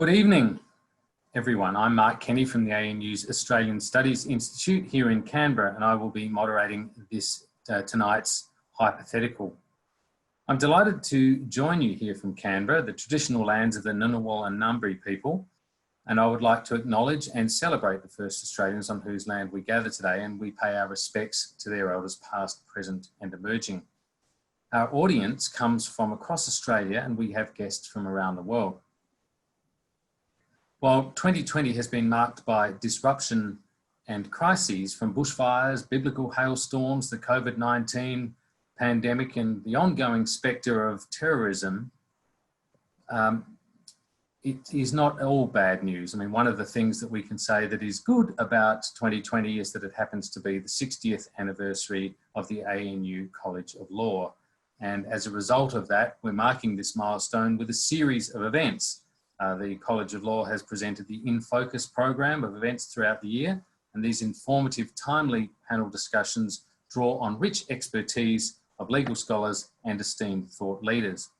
Good evening, everyone. I'm Mark Kenny from the ANU's Australian Studies Institute here in Canberra, and I will be moderating this tonight's Hypothetical. I'm delighted to join you here from Canberra, the traditional lands of the Ngunnawal and Ngambri people, and I would like to acknowledge and celebrate the first Australians on whose land we gather today, and we pay our respects to their elders past, present and emerging. Our audience comes from across Australia and we have guests from around the world. While 2020 has been marked by disruption and crises from bushfires, biblical hailstorms, the COVID-19 pandemic and the ongoing spectre of terrorism, it is not all bad news. I mean, one of the things that we can say that is good about 2020 is that it happens to be the 60th anniversary of the ANU College of Law. And as a result of that, we're marking this milestone with a series of events. The College of Law has presented the In Focus program of events throughout the year, and these informative, timely panel discussions draw on rich expertise of legal scholars and esteemed thought leaders.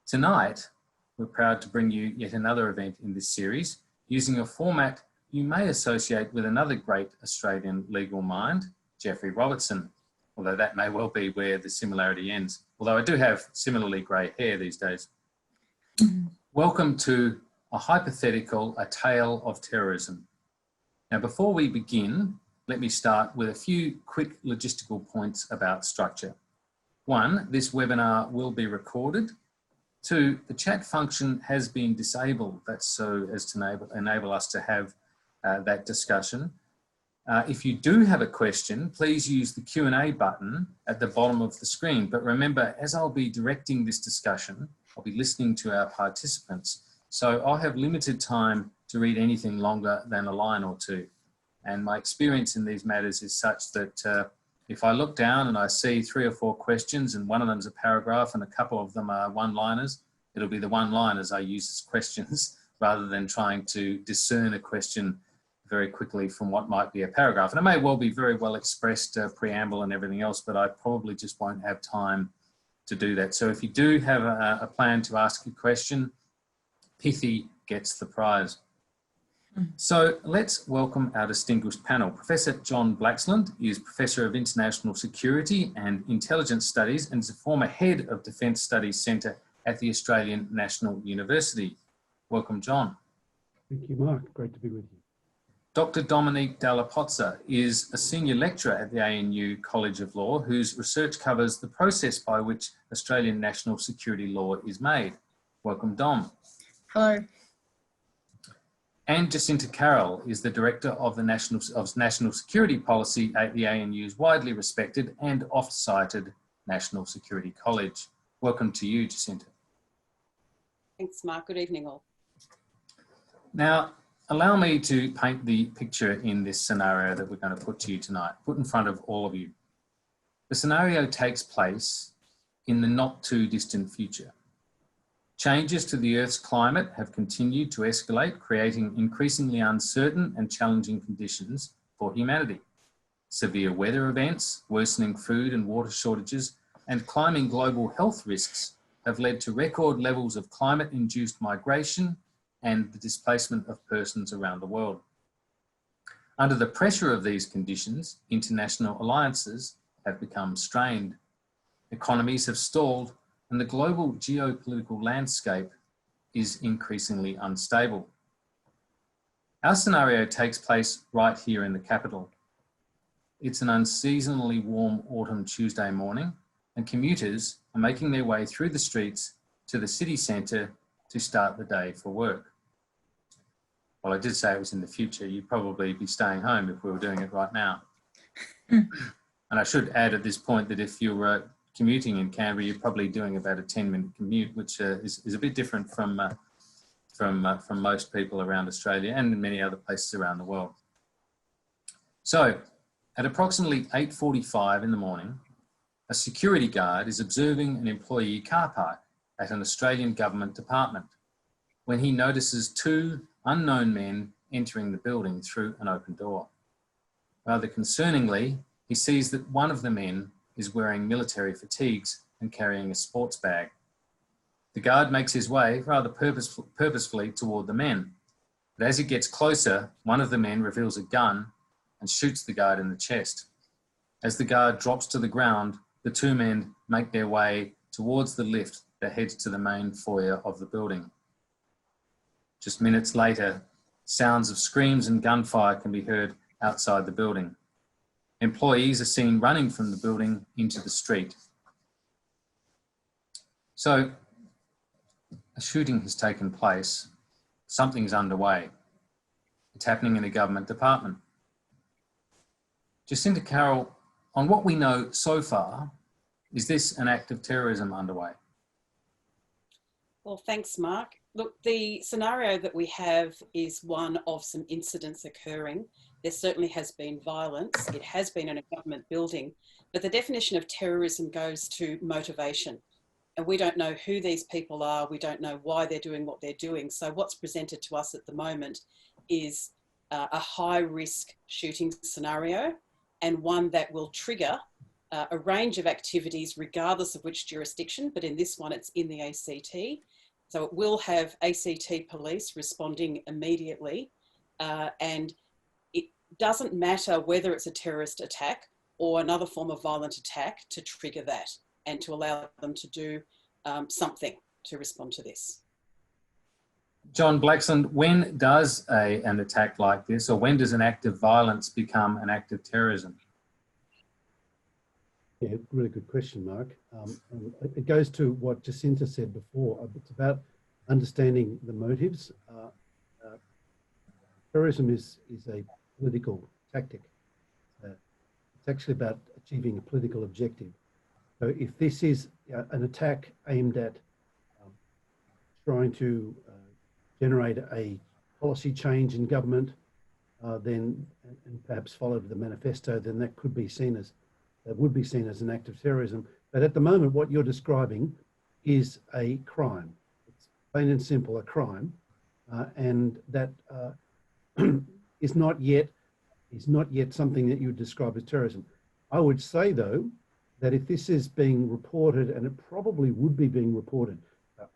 Tonight, we're proud to bring you yet another event in this series, using a format you may associate with another great Australian legal mind, Geoffrey Robertson, although that may well be where the similarity ends. Although I do have similarly grey hair these days. Welcome to A Hypothetical, A Tale of Terrorism. Now, before we begin, let me start with a few quick logistical points about structure. 1, this webinar will be recorded. 2, the chat function has been disabled. That's so as to enable us to have that discussion. If you do have a question, please use the Q&A button at the bottom of the screen. But remember, as I'll be directing this discussion, I'll be listening to our participants. So I'll have limited time to read anything longer than a line or two. And my experience in these matters is such that if I look down and I see 3 or 4 questions and one of them's a paragraph and a couple of them are one-liners, it'll be the one-liners I use as questions rather than trying to discern a question very quickly from what might be a paragraph. And it may well be very well expressed preamble and everything else, but I probably just won't have time to do that. So if you do have a plan to ask a question, pithy gets the prize. So let's welcome our distinguished panel. Professor John Blaxland is Professor of International Security and Intelligence Studies and is a former head of Defence Studies Centre at the Australian National University. Welcome, John. Thank you, Mark. Great to be with you. Dr. Dominique Dalla-Pozza is a senior lecturer at the ANU College of Law, whose research covers the process by which Australian national security law is made. Welcome, Dom. Hello. And Jacinta Carroll is the Director of the National Security Policy at the ANU's widely respected and oft-cited National Security College. Welcome to you, Jacinta. Thanks, Mark. Good evening, all. Now, allow me to paint the picture in this scenario that we're going to put to you tonight, put in front of all of you. The scenario takes place in the not too distant future. Changes to the Earth's climate have continued to escalate, creating increasingly uncertain and challenging conditions for humanity. Severe weather events, worsening food and water shortages, and climbing global health risks have led to record levels of climate-induced migration and the displacement of persons around the world. Under the pressure of these conditions, international alliances have become strained. Economies have stalled, and the global geopolitical landscape is increasingly unstable. Our scenario takes place right here in the capital. It's an unseasonably warm autumn Tuesday morning, and commuters are making their way through the streets to the city centre to start the day for work. Well, I did say it was in the future. You'd probably be staying home if we were doing it right now. And I should add at this point that if you were commuting in Canberra, you're probably doing about a 10-minute commute, which is a bit different from most people around Australia and in many other places around the world. So, at approximately 8:45 in the morning, a security guard is observing an employee car park at an Australian government department when he notices 2 unknown men entering the building through an open door. Rather concerningly, he sees that one of the men is wearing military fatigues and carrying a sports bag. The guard makes his way rather purposefully toward the men. But as he gets closer, one of the men reveals a gun and shoots the guard in the chest. As the guard drops to the ground, the two men make their way towards the lift that heads to the main foyer of the building. Just minutes later, sounds of screams and gunfire can be heard outside the building. Employees are seen running from the building into the street. So, a shooting has taken place. Something's underway. It's happening in a government department. Jacinta Carroll, on what we know so far, is this an act of terrorism underway? Well, thanks, Mark. Look, the scenario that we have is one of some incidents occurring. There certainly has been violence. It has been in a government building, but the definition of terrorism goes to motivation. And we don't know who these people are. We don't know why they're doing what they're doing. So what's presented to us at the moment is a high-risk shooting scenario, and one that will trigger a range of activities regardless of which jurisdiction, but in this one it's in the ACT. So it will have ACT police responding immediately, and it doesn't matter whether it's a terrorist attack or another form of violent attack to trigger that and to allow them to do something to respond to this. John Blaxland, when does an attack like this, or when does an act of violence become an act of terrorism? Yeah, really good question, Mark. It goes to what Jacinta said before. It's about understanding the motives. Terrorism is a political tactic. It's actually about achieving a political objective. So if this is an attack aimed at trying to generate a policy change in government, then and perhaps followed the manifesto, then that would be seen as an act of terrorism. But at the moment, what you're describing is a crime. It's plain and simple a crime, and that is not yet something that you would describe as terrorism. I would say, though, that if this is being reported, and it probably would be being reported,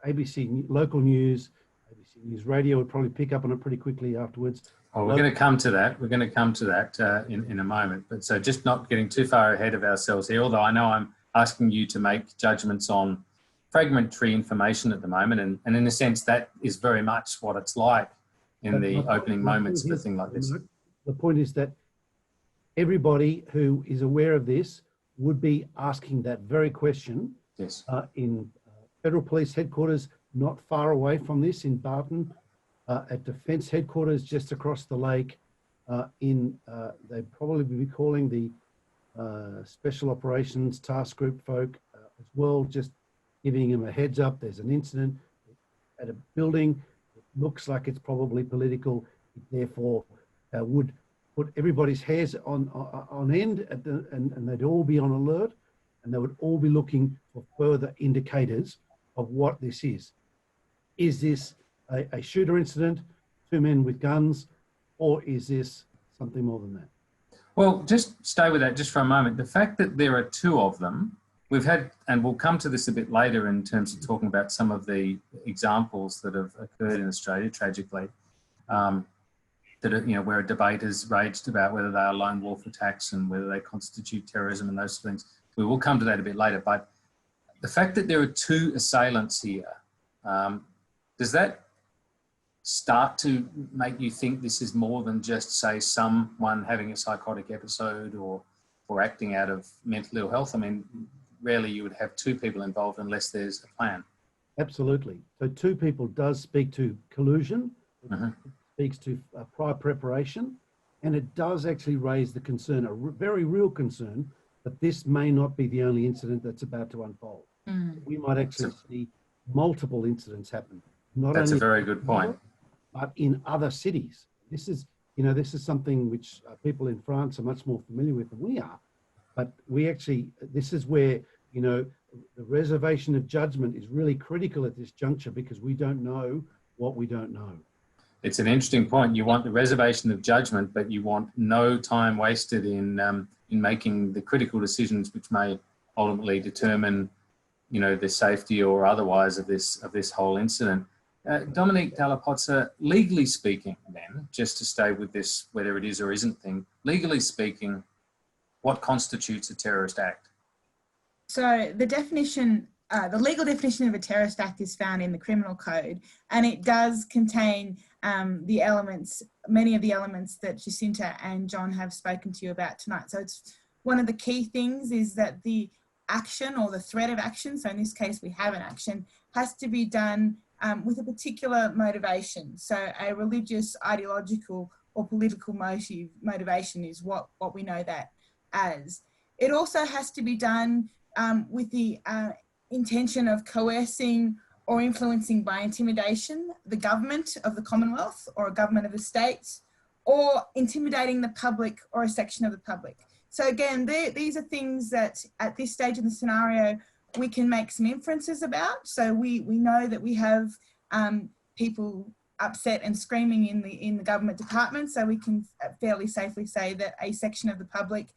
ABC local news, ABC News Radio would probably pick up on it pretty quickly afterwards. Oh, we're going to come to that. We're going to come to that in a moment. But so just not getting too far ahead of ourselves here, although I know I'm asking you to make judgments on fragmentary information at the moment. And in a sense, that is very much what it's like in the opening moments of a thing like this. The point is that everybody who is aware of this would be asking that very question. Yes. In Federal Police Headquarters, not far away from this in Barton, at Defence Headquarters just across the lake, they'd probably be calling the Special Operations Task Group folk as well, just giving them a heads up. There's an incident at a building. It looks like it's probably political. It therefore would put everybody's hairs on end, and they'd all be on alert, and they would all be looking for further indicators of what this is. Is this a shooter incident, two men with guns, or is this something more than that? Well, just stay with that just for a moment. The fact that there are two of them, we've had, and we'll come to this a bit later in terms of talking about some of the examples that have occurred in Australia, tragically, that are, where a debate has raged about whether they are lone wolf attacks and whether they constitute terrorism and those things. We will come to that a bit later. But the fact that there are two assailants here, does that start to make you think this is more than just, say, someone having a psychotic episode or acting out of mental ill health? I mean, rarely you would have two people involved unless there's a plan. Absolutely. So two people does speak to collusion. It speaks to prior preparation, and it does actually raise the concern, a very real concern, that this may not be the only incident that's about to unfold. We might actually see multiple incidents happen. That's a very good point. But in other cities. This is something which people in France are much more familiar with than we are. But this is where, the reservation of judgment is really critical at this juncture, because we don't know what we don't know. It's an interesting point. You want the reservation of judgment, but you want no time wasted in making the critical decisions which may ultimately determine you know, the safety or otherwise of this whole incident. Dominique Dalla-Pozza, legally speaking then, just to stay with this whether it is or isn't thing, legally speaking, what constitutes a terrorist act? So the definition, the legal definition of a terrorist act is found in the Criminal Code, and it does contain the elements, many of the elements that Jacinta and John have spoken to you about tonight. So it's one of the key things is that the action or the threat of action, so in this case we have an action, has to be done with a particular motivation. So a religious, ideological or political motivation is what we know that as. It also has to be done with the intention of coercing or influencing by intimidation the government of the Commonwealth or a government of a state, or intimidating the public or a section of the public. So again, these are things that at this stage in the scenario, we can make some inferences about. So we know that we have people upset and screaming in the government department. So we can fairly safely say that a section of the public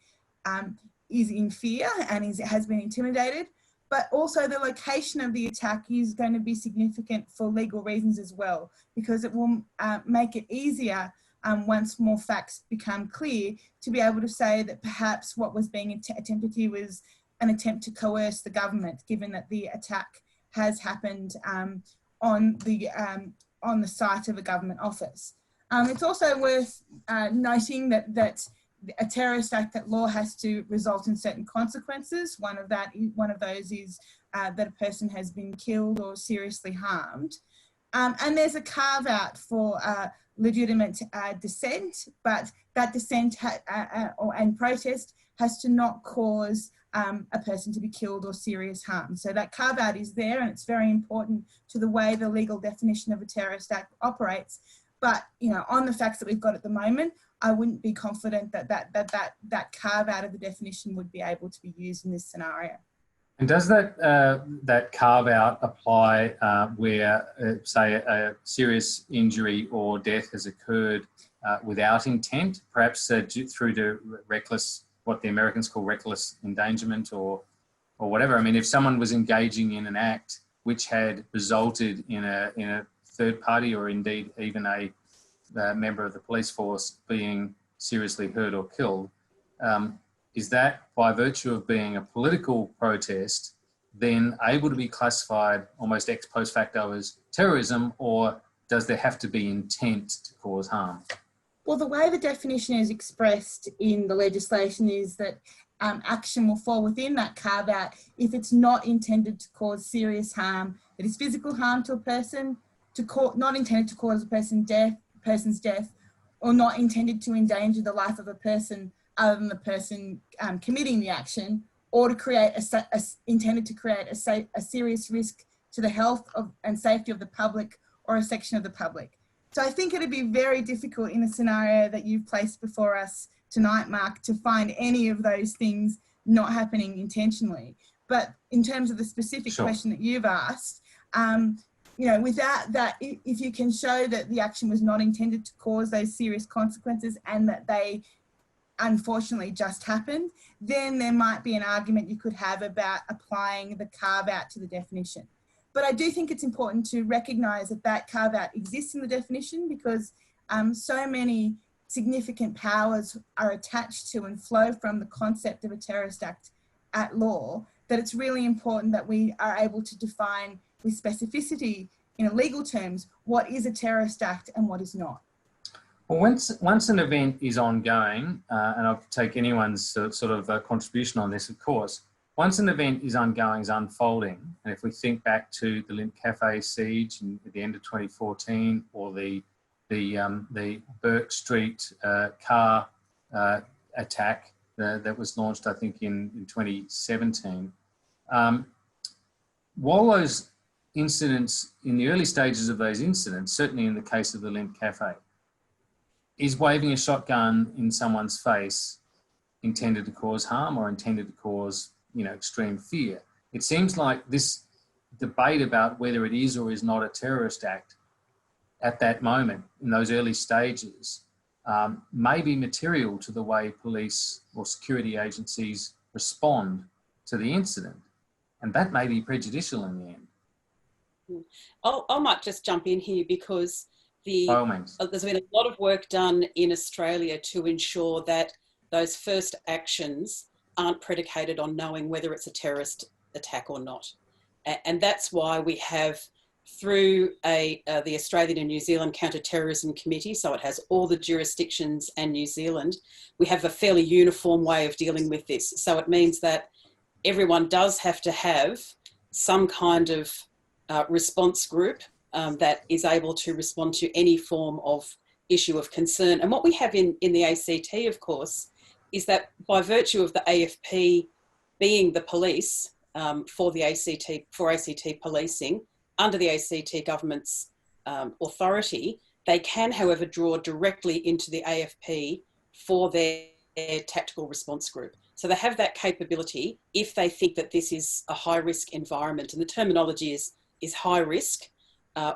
is in fear and has been intimidated. But also the location of the attack is going to be significant for legal reasons as well, because it will make it easier once more facts become clear to be able to say that perhaps what was being attempted here was an attempt to coerce the government, given that the attack has happened on the site of a government office. It's also worth noting that a terrorist act at law has to result in certain consequences. One of those is that a person has been killed or seriously harmed. And there's a carve out for legitimate dissent, but that dissent and protest has to not cause a person to be killed or serious harm. So that carve out is there, and it's very important to the way the legal definition of a terrorist act operates. But, you know, on the facts that we've got at the moment, I wouldn't be confident that carve out of the definition would be able to be used in this scenario. And does that carve out apply where, say, a serious injury or death has occurred without intent, perhaps through to reckless, what the Americans call reckless endangerment or whatever? I mean, if someone was engaging in an act which had resulted in a third party or indeed even a member of the police force being seriously hurt or killed, is that, by virtue of being a political protest, then able to be classified almost ex post facto as terrorism, or does there have to be intent to cause harm? Well, the way the definition is expressed in the legislation is that action will fall within that carve out if it's not intended to cause serious harm, that is physical harm to a person, not intended to cause a person's death, or not intended to endanger the life of a person other than the person committing the action, or to create intended to create a serious risk to the health and safety of the public or a section of the public. So I think it'd be very difficult in the scenario that you've placed before us tonight, Mark, to find any of those things not happening intentionally. But in terms of the specific question that you've asked, you know, without that, if you can show that the action was not intended to cause those serious consequences and that they unfortunately just happened, then there might be an argument you could have about applying the carve out to the definition. But I do think it's important to recognise that carve out exists in the definition, because so many significant powers are attached to and flow from the concept of a terrorist act at law, that it's really important that we are able to define with specificity in legal terms what is a terrorist act and what is not. Well, once an event is ongoing, and I'll take anyone's sort of contribution on this, of course, once an event is ongoing, is unfolding, and if we think back to the Lindt Cafe siege at the end of 2014, or the Burke Street car attack that was launched, I think, in 2017, while those incidents, in the early stages of those incidents, certainly in the case of the Lindt Cafe, is waving a shotgun in someone's face intended to cause harm or intended to cause, you know, extreme fear? It seems like this debate about whether it is or is not a terrorist act at that moment, in those early stages, may be material to the way police or security agencies respond to the incident. And that may be prejudicial in the end. I might just jump in here because By all means. there's been a lot of work done in Australia to ensure that those first actions aren't predicated on knowing whether it's a terrorist attack or not. And that's why we have, through the Australian and New Zealand Counter-Terrorism Committee, so it has all the jurisdictions and New Zealand, we have a fairly uniform way of dealing with this. So it means that everyone does have to have some kind of response group that is able to respond to any form of issue of concern. And what we have in the ACT, of course, is that by virtue of the AFP being the police for ACT policing, under the ACT government's authority, they can, however, draw directly into the AFP for their tactical response group. So they have that capability if they think that this is a high-risk environment. And the terminology is high risk,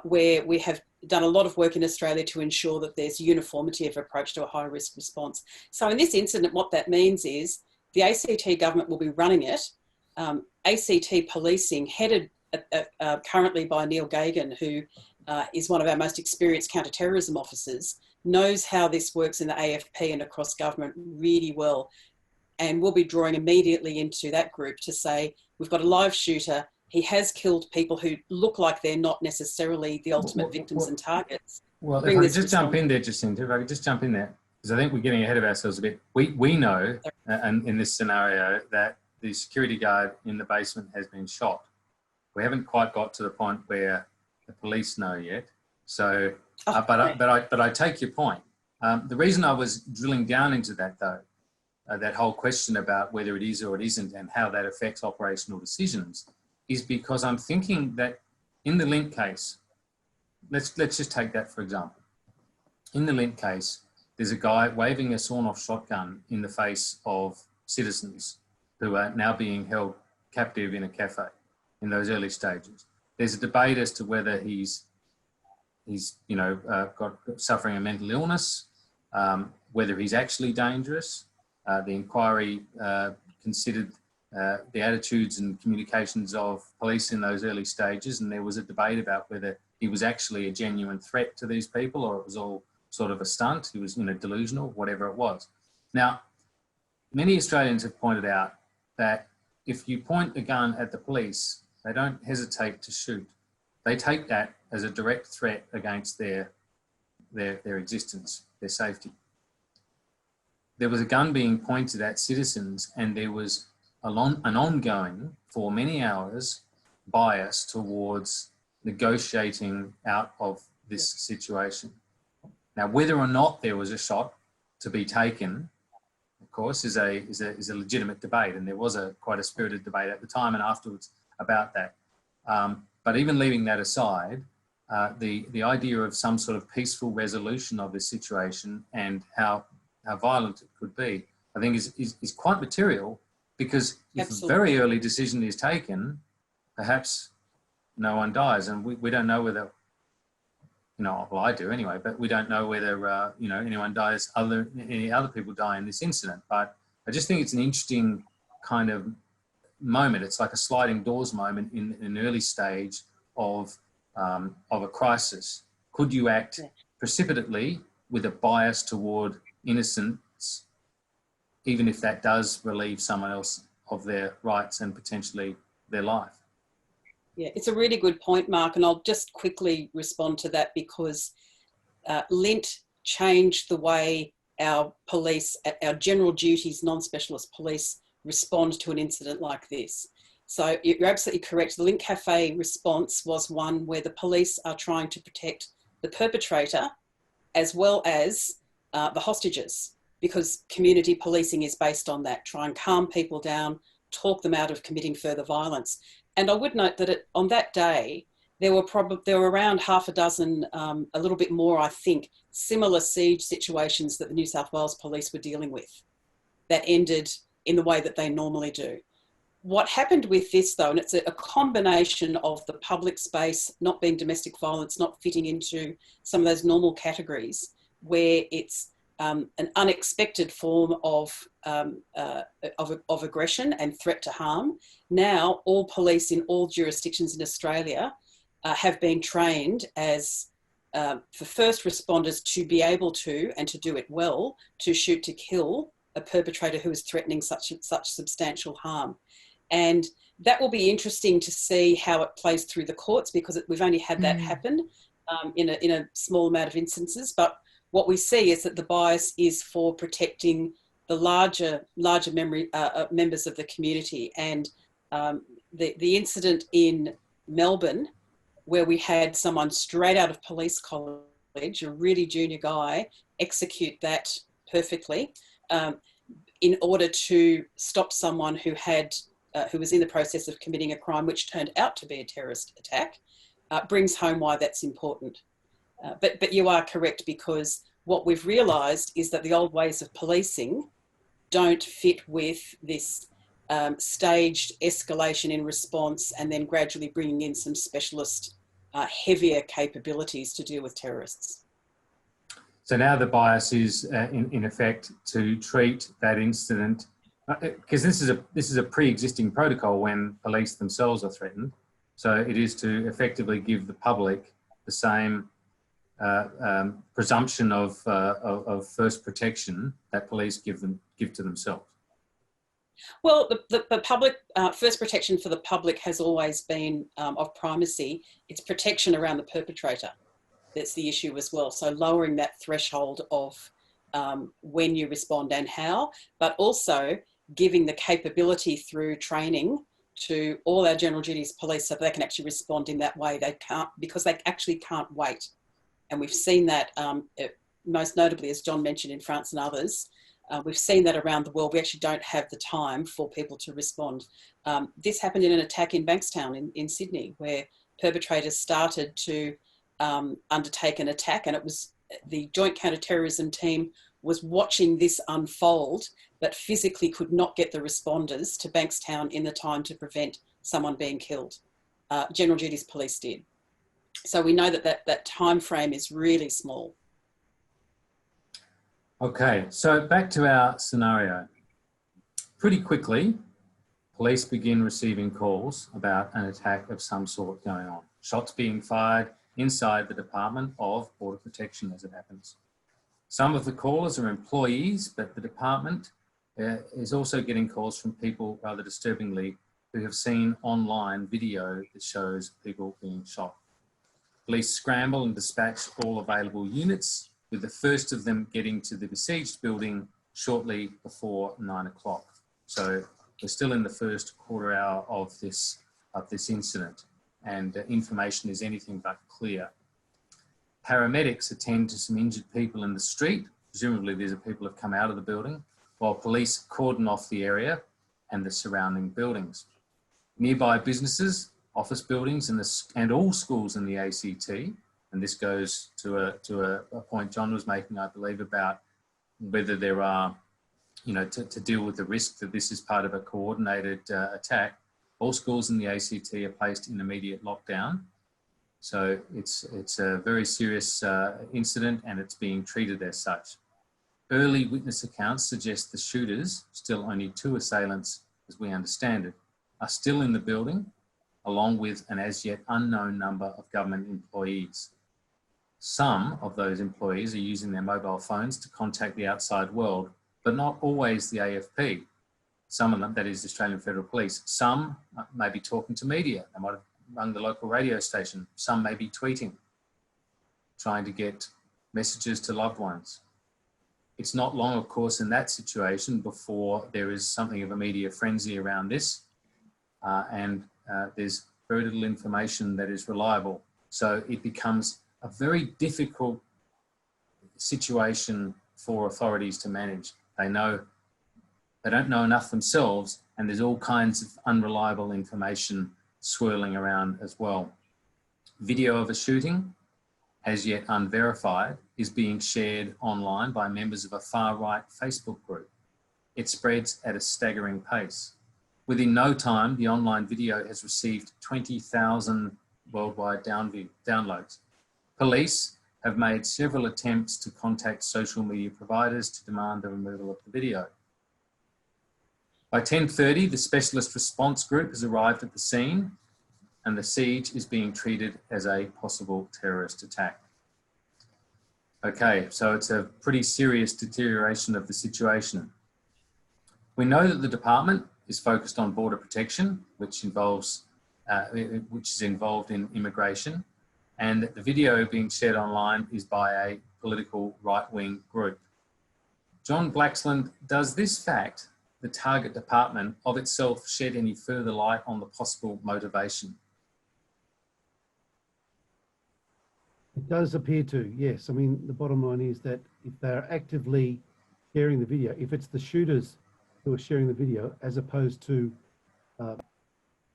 where we have done a lot of work in Australia to ensure that there's uniformity of approach to a high-risk response. So in this incident, what that means is the ACT government will be running it. ACT policing, headed currently by Neil Gagan, who is one of our most experienced counter-terrorism officers, knows how this works in the AFP and across government really well. And we'll be drawing immediately into that group to say, we've got a live shooter. He has killed people who look like they're not necessarily the ultimate victims and targets. Well, if I could just jump in there, Jacinta, if I could just jump in there, because I think we're getting ahead of ourselves a bit. We know, and in this scenario, that the security guard in the basement has been shot. We haven't quite got to the point where the police know yet. So, but I take your point. The reason I was drilling down into that, though, that whole question about whether it is or it isn't and how that affects operational decisions, is because I'm thinking that in the Link case, let's just take that for example. In the Link case, there's a guy waving a sawn-off shotgun in the face of citizens who are now being held captive in a cafe in those early stages. There's a debate as to whether he's suffering a mental illness, whether he's actually dangerous. The inquiry considered the attitudes and communications of police in those early stages, and there was a debate about whether he was actually a genuine threat to these people or it was all sort of a stunt. He was, delusional, whatever it was. Now, many Australians have pointed out that if you point a gun at the police, they don't hesitate to shoot. They take that as a direct threat against their existence, their safety. There was a gun being pointed at citizens, and there was an ongoing, for many hours, bias towards negotiating out of this situation. Now, whether or not there was a shot to be taken, of course, is a legitimate debate, and there was quite a spirited debate at the time and afterwards about that. But even leaving that aside, the idea of some sort of peaceful resolution of this situation and how violent it could be, I think is quite material, because if a very early decision is taken, perhaps no one dies. And we don't know whether, well, I do anyway, but we don't know whether, anyone dies, any other people die in this incident. But I just think it's an interesting kind of moment. It's like a sliding doors moment in an early stage of a crisis. Could you act precipitately with a bias toward innocence, even if that does relieve someone else of their rights and potentially their life? Yeah, it's a really good point, Mark, and I'll just quickly respond to that, because Lint changed the way our police, our general duties, non-specialist police, respond to an incident like this. So you're absolutely correct. The Link Cafe response was one where the police are trying to protect the perpetrator as well as the hostages, because community policing is based on that. Try and calm people down, talk them out of committing further violence. And I would note that on that day, there were around half a dozen, a little bit more, I think, similar siege situations that the New South Wales Police were dealing with that ended in the way that they normally do. What happened with this, though, and it's a combination of the public space not being domestic violence, not fitting into some of those normal categories, where it's an unexpected form of aggression and threat to harm. Now, all police in all jurisdictions in Australia have been trained as for first responders to be able to, and to do it well, to shoot to kill a perpetrator who is threatening such substantial harm. And that will be interesting to see how it plays through the courts, because we've only had that happen in a small amount of instances. But what we see is that the bias is for protecting the larger members of the community. And the incident in Melbourne, where we had someone straight out of police college, a really junior guy, execute that perfectly in order to stop someone who was in the process of committing a crime which turned out to be a terrorist attack, brings home why that's important. But you are correct, because what we've realised is that the old ways of policing don't fit with this staged escalation in response and then gradually bringing in some specialist heavier capabilities to deal with terrorists. So now the bias is in effect to treat that incident, because this is a pre-existing protocol when police themselves are threatened. So it is to effectively give the public the same presumption of first protection that police give to themselves. Well, the public first protection for the public has always been of primacy. It's protection around the perpetrator that's the issue as well. So lowering that threshold of when you respond and how, but also giving the capability through training to all our general duties police so they can actually respond in that way. They can't, because they actually can't wait. And we've seen that most notably, as John mentioned, in France and others. We've seen that around the world. We actually don't have the time for people to respond. This happened in an attack in Bankstown in Sydney, where perpetrators started to undertake an attack, and it was the joint counter-terrorism team was watching this unfold, but physically could not get the responders to Bankstown in the time to prevent someone being killed. General Duties Police did. So we know that time frame is really small. Okay, so back to our scenario. Pretty quickly, police begin receiving calls about an attack of some sort going on. Shots being fired inside the Department of Border Protection, as it happens. Some of the callers are employees, but the department is also getting calls from people, rather disturbingly, who have seen online video that shows people being shot. Police scramble and dispatch all available units, with the first of them getting to the besieged building shortly before 9 o'clock. So we're still in the first quarter hour of this incident, and information is anything but clear. Paramedics attend to some injured people in the street. Presumably these are people who have come out of the building, while police cordon off the area and the surrounding buildings. Nearby businesses, office buildings, and all schools in the ACT, and this goes to a point John was making, I believe, about whether there are, to deal with the risk that this is part of a coordinated attack. All schools in the ACT are placed in immediate lockdown. So it's a very serious incident, and it's being treated as such. Early witness accounts suggest the shooters, still only 2 assailants as we understand it, are still in the building, along with an as yet unknown number of government employees. Some of those employees are using their mobile phones to contact the outside world, but not always the AFP. Some of them, that is the Australian Federal Police. Some may be talking to media. They might have rung the local radio station. Some may be tweeting, trying to get messages to loved ones. It's not long, of course, in that situation before there is something of a media frenzy around this, and there's very little information that is reliable. So it becomes a very difficult situation for authorities to manage. They don't know enough themselves, and there's all kinds of unreliable information swirling around as well. Video of a shooting, as yet unverified, is being shared online by members of a far-right Facebook group. It spreads at a staggering pace. Within no time, the online video has received 20,000 worldwide downloads. Police have made several attempts to contact social media providers to demand the removal of the video. By 10:30, the specialist response group has arrived at the scene and the siege is being treated as a possible terrorist attack. Okay, so it's a pretty serious deterioration of the situation. We know that the department is focused on border protection, which is involved in immigration, and that the video being shared online is by a political right-wing group. John Blaxland, does this fact, the target department of itself, shed any further light on the possible motivation? It does appear to, yes. I mean, the bottom line is that if they're actively sharing the video, if it's the shooters who are sharing the video, as opposed to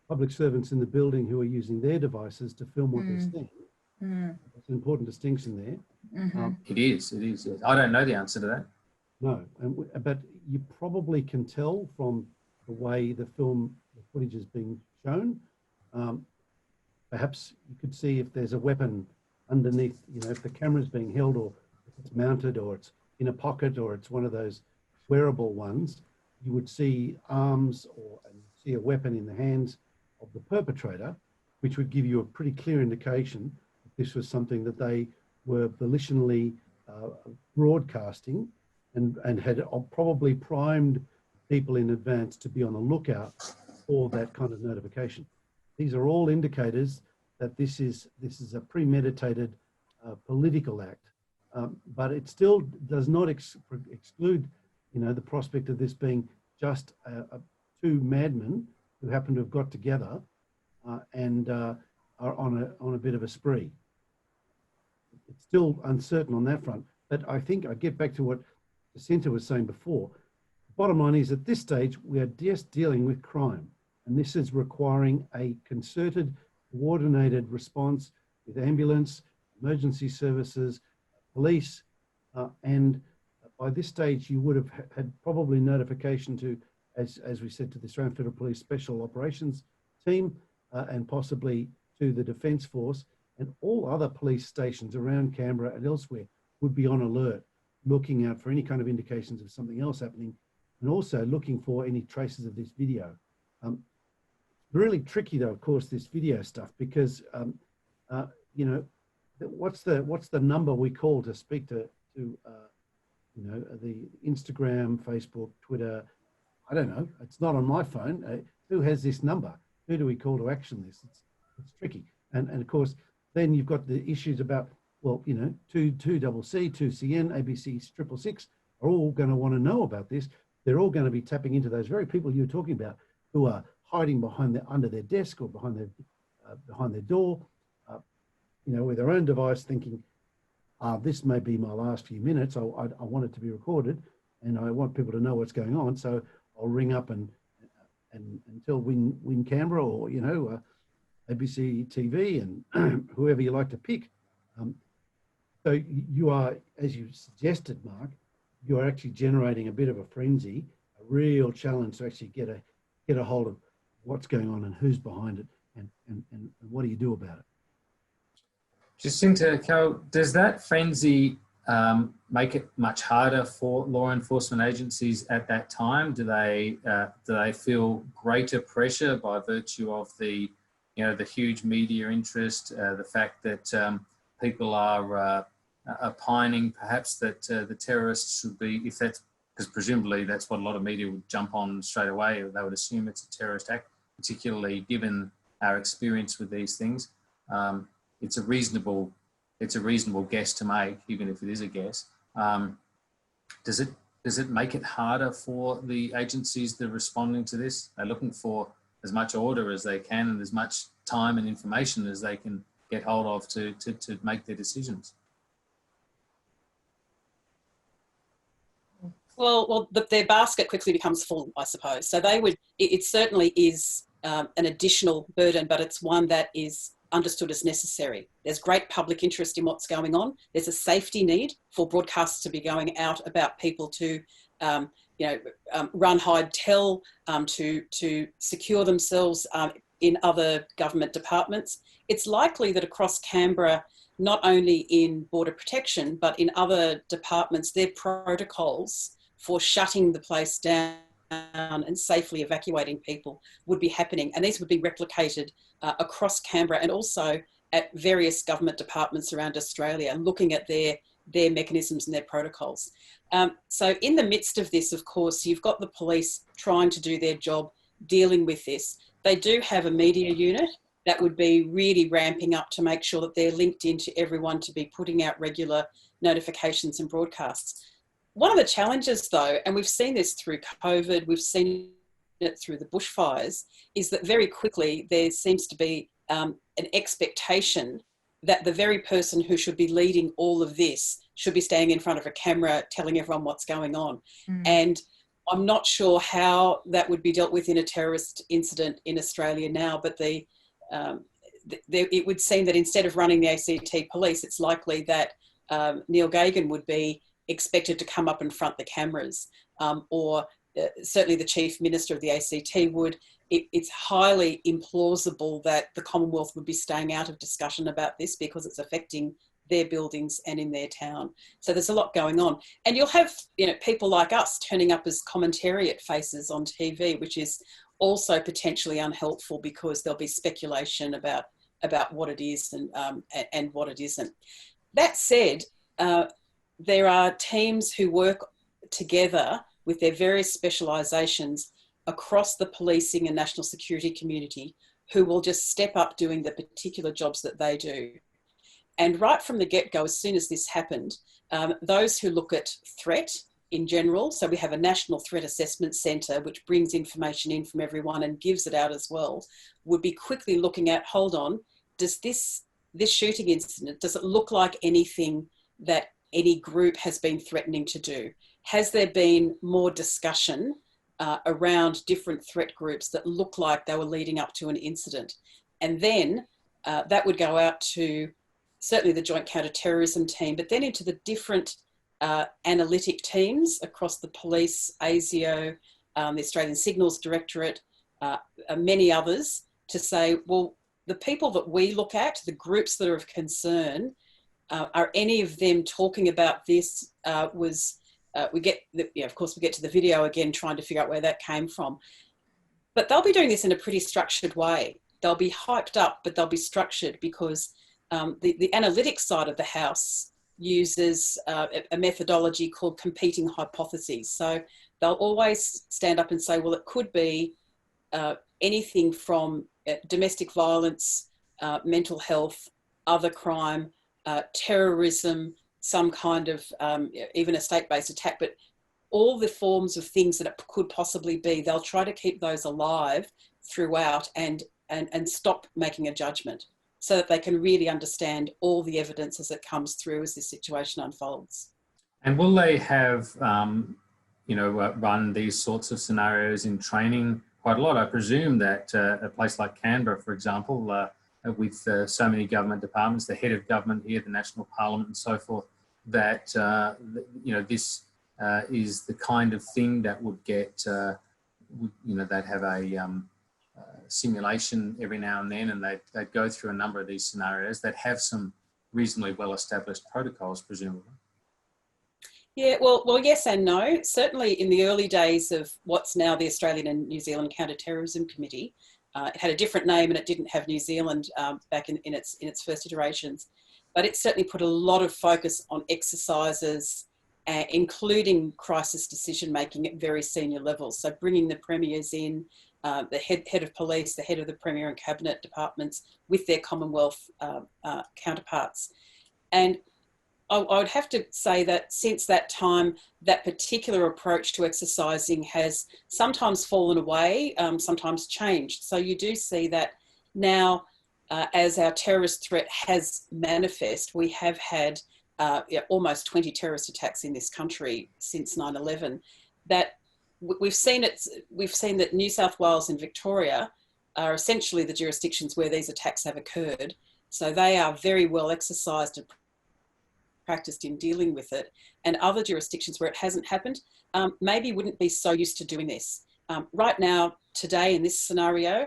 public servants in the building who are using their devices to film what they're seeing, that's an important distinction there. It is. Yes. I don't know the answer to that. No, but you probably can tell from the way the footage is being shown. Perhaps you could see if there's a weapon underneath, you know, if the camera's being held, or if it's mounted, or it's in a pocket, or it's one of those wearable ones, you would see arms and see a weapon in the hands of the perpetrator, which would give you a pretty clear indication that this was something that they were volitionally broadcasting and had probably primed people in advance to be on the lookout for that kind of notification. These are all indicators that this is a premeditated political act, but it still does not exclude, you know, the prospect of this being just two madmen who happen to have got together and are on a bit of a spree. It's still uncertain on that front, but I think I get back to what Jacinta was saying before. The bottom line is, at this stage, we are just dealing with crime, and this is requiring a concerted, coordinated response with ambulance, emergency services, police, and by this stage you would have had probably notification to, as we said, to the Australian Federal Police Special Operations Team, and possibly to the Defence Force, and all other police stations around Canberra and elsewhere would be on alert, looking out for any kind of indications of something else happening, and also looking for any traces of this video. Really tricky though, of course, this video stuff, because you know, what's the number we call to speak to you know, the Instagram, Facebook, Twitter? I don't know. It's not on my phone. Who has this number? Who do we call to action this? It's tricky. And of course, then you've got the issues about, well, you know, 2CC, 2CN, ABC 666 are all going to want to know about this. They're all going to be tapping into those very people you're talking about, who are hiding under their desk or behind their door, you know, with their own device, thinking, this may be my last few minutes. I want it to be recorded, and I want people to know what's going on. So I'll ring up and tell Win Canberra, or, you know, ABC TV and whoever you like to pick. So you are, as you suggested, Mark, you are actually generating a bit of a frenzy, a real challenge to actually get a hold of what's going on and who's behind it, and what do you do about it? Jacinta Carroll, does that frenzy make it much harder for law enforcement agencies at that time? Do they feel greater pressure by virtue of the, you know, the huge media interest, the fact that people are opining perhaps that the terrorists should be, if that's, because presumably that's what a lot of media would jump on straight away, they would assume it's a terrorist act, particularly given our experience with these things. It's a reasonable guess to make, even if it is a guess. Does it make it harder for the agencies that are responding to this? They're looking for as much order as they can and as much time and information as they can get hold of to make their decisions. Well, their basket quickly becomes full, I suppose. So they would. It certainly is an additional burden, but it's one that is understood as necessary. There's great public interest in what's going on. There's a safety need for broadcasts to be going out about people to, run, hide, tell, to secure themselves in other government departments. It's likely that across Canberra, not only in border protection, but in other departments, their protocols for shutting the place down and safely evacuating people would be happening. And these would be replicated across Canberra and also at various government departments around Australia, looking at their mechanisms and their protocols. So in the midst of this, of course, you've got the police trying to do their job, dealing with this. They do have a media unit that would be really ramping up to make sure that they're linked into everyone to be putting out regular notifications and broadcasts. One of the challenges though, and we've seen this through COVID, we've seen it through the bushfires, is that very quickly there seems to be an expectation that the very person who should be leading all of this should be standing in front of a camera telling everyone what's going on. And I'm not sure how that would be dealt with in a terrorist incident in Australia now, but it would seem that instead of running the ACT police, it's likely that Neil Gagan would be expected to come up and front the cameras, or certainly the Chief Minister of the ACT would. It's highly implausible that the Commonwealth would be staying out of discussion about this because it's affecting their buildings and in their town. So there's a lot going on. And you'll have, people like us turning up as commentariat faces on TV, which is also potentially unhelpful because there'll be speculation about what it is and what it isn't. That said, there are teams who work together with their various specialisations across the policing and national security community who will just step up doing the particular jobs that they do. And right from the get-go, as soon as this happened, those who look at threat in general, so we have a National Threat Assessment Centre which brings information in from everyone and gives it out as well, would be quickly looking at, hold on, does this shooting incident, does it look like anything that any group has been threatening to do? Has there been more discussion around different threat groups that look like they were leading up to an incident? And then that would go out to certainly the Joint Counter-Terrorism team, but then into the different analytic teams across the police, ASIO, the Australian Signals Directorate, many others, to say, well, the people that we look at, the groups that are of concern, are any of them talking about this? Of course, we get to the video again, trying to figure out where that came from. But they'll be doing this in a pretty structured way. They'll be hyped up, but they'll be structured because the analytics side of the house uses a methodology called competing hypotheses. So they'll always stand up and say, well, it could be anything from domestic violence, mental health, other crime, terrorism, some kind of even a state-based attack, but all the forms of things that it could possibly be, they'll try to keep those alive throughout and stop making a judgment so that they can really understand all the evidence as it comes through as this situation unfolds. And will they have, run these sorts of scenarios in training quite a lot? I presume that a place like Canberra, for example, with so many government departments, the head of government here, the National Parliament and so forth, that, this is the kind of thing that would get, they'd have a simulation every now and then, and they'd go through a number of these scenarios that have some reasonably well-established protocols, presumably. Yeah, well, yes and no. Certainly in the early days of what's now the Australian and New Zealand Counter-Terrorism Committee, it had a different name and it didn't have New Zealand back in its first iterations, but it certainly put a lot of focus on exercises, including crisis decision-making at very senior levels. So bringing the premiers in, the head of police, the head of the Premier and Cabinet departments with their Commonwealth counterparts. And I would have to say that since that time, that particular approach to exercising has sometimes fallen away, sometimes changed. So you do see that now, as our terrorist threat has manifest, we have had almost 20 terrorist attacks in this country since 9/11. That we've seen that New South Wales and Victoria are essentially the jurisdictions where these attacks have occurred. So they are very well exercised and practiced in dealing with it, and other jurisdictions where it hasn't happened maybe wouldn't be so used to doing this. Right now, today in this scenario,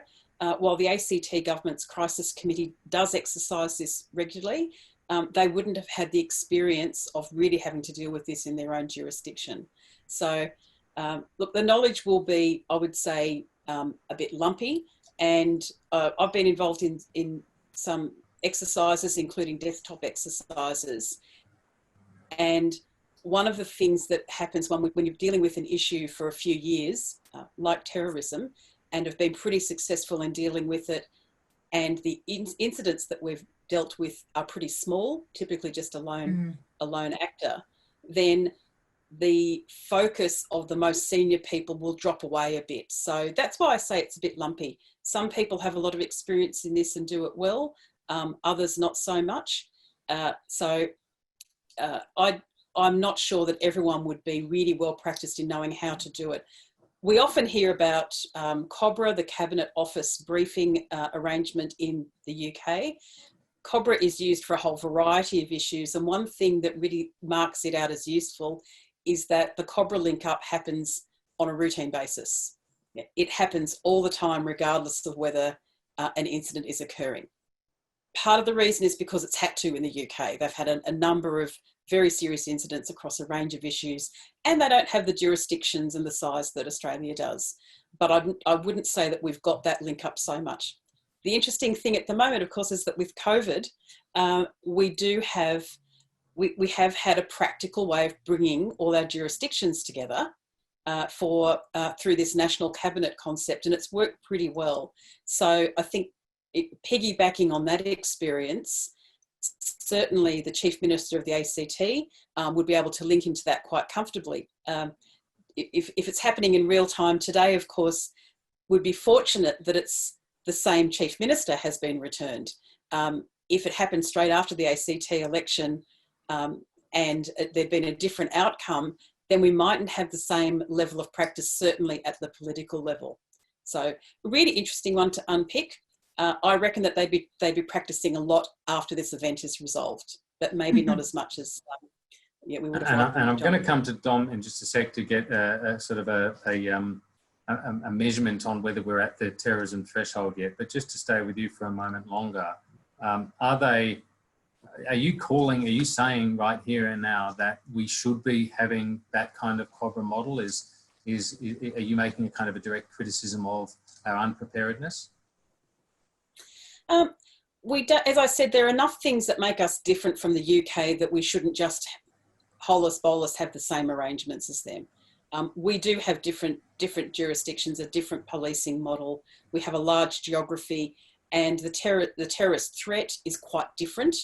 while the ACT government's crisis committee does exercise this regularly, they wouldn't have had the experience of really having to deal with this in their own jurisdiction. So look, the knowledge will be, I would say, a bit lumpy, and I've been involved in some exercises, including desktop exercises. And one of the things that happens when you're dealing with an issue for a few years, like terrorism, and have been pretty successful in dealing with it, and the incidents that we've dealt with are pretty small, typically just a lone actor, then the focus of the most senior people will drop away a bit. So that's why I say it's a bit lumpy. Some people have a lot of experience in this and do it well, others not so much. I'm not sure that everyone would be really well practiced in knowing how to do it. We often hear about COBRA, the Cabinet Office Briefing Arrangement in the UK. COBRA is used for a whole variety of issues, and one thing that really marks it out as useful is that the COBRA link-up happens on a routine basis. It happens all the time, regardless of whether an incident is occurring. Part of the reason is because it's had to in the UK. They've had a number of very serious incidents across a range of issues, and they don't have the jurisdictions and the size that Australia does. But I wouldn't say that we've got that link up so much. The interesting thing at the moment, of course, is that with COVID, we have had a practical way of bringing all our jurisdictions together through this national cabinet concept, and it's worked pretty well. So I think piggybacking on that experience, certainly the Chief Minister of the ACT would be able to link into that quite comfortably. If it's happening in real time today, of course, we'd be fortunate that it's the same Chief Minister has been returned. If it happened straight after the ACT election and there'd been a different outcome, then we mightn't have the same level of practice, certainly at the political level. So a really interesting one to unpick. I reckon that they'd be practicing a lot after this event is resolved, but maybe not as much as we would have. And I'm going to come to Dom in just a sec to get a sort of a measurement on whether we're at the terrorism threshold yet. But just to stay with you for a moment longer, are you saying right here and now that we should be having that kind of COBRA model? Are you making a kind of a direct criticism of our unpreparedness? As I said, there are enough things that make us different from the UK that we shouldn't just holus bolus have the same arrangements as them. We do have different jurisdictions, a different policing model. We have a large geography, and the terrorist threat is quite different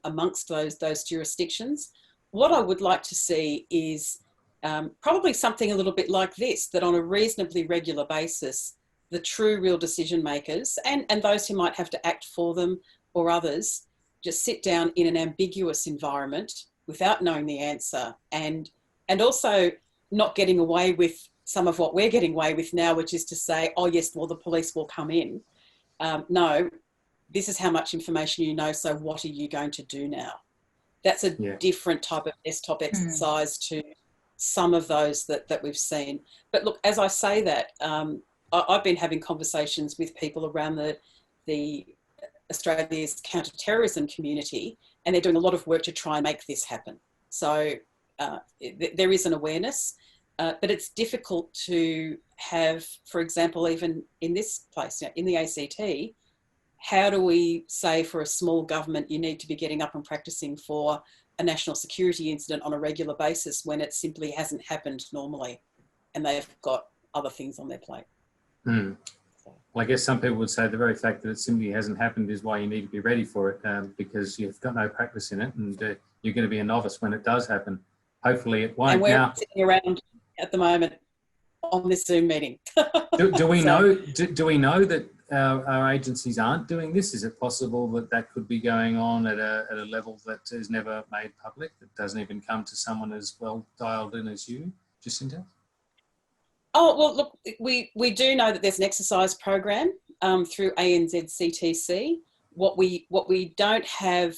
amongst those jurisdictions. What I would like to see is probably something a little bit like this, that on a reasonably regular basis, the true real decision makers and those who might have to act for them or others just sit down in an ambiguous environment without knowing the answer, and also not getting away with some of what we're getting away with now, which is to say, oh yes, well, the police will come in. No, this is how much information you know, so what are you going to do now? That's a different type of desktop exercise to some of those that we've seen. But look, as I say that, I've been having conversations with people around the Australia's counter-terrorism community, and they're doing a lot of work to try and make this happen. So there is an awareness, but it's difficult to have, for example, even in this place, in the ACT, how do we say for a small government you need to be getting up and practicing for a national security incident on a regular basis when it simply hasn't happened normally and they've got other things on their plate? Well, I guess some people would say the very fact that it simply hasn't happened is why you need to be ready for it, because you've got no practice in it, and you're going to be a novice when it does happen. Hopefully it won't. And we're sitting around at the moment on this Zoom meeting. do we know that our agencies aren't doing this? Is it possible that could be going on at a level that is never made public, that doesn't even come to someone as well dialed in as you, Jacinta? Oh, well, look, we do know that there's an exercise program through ANZ CTC. What we don't have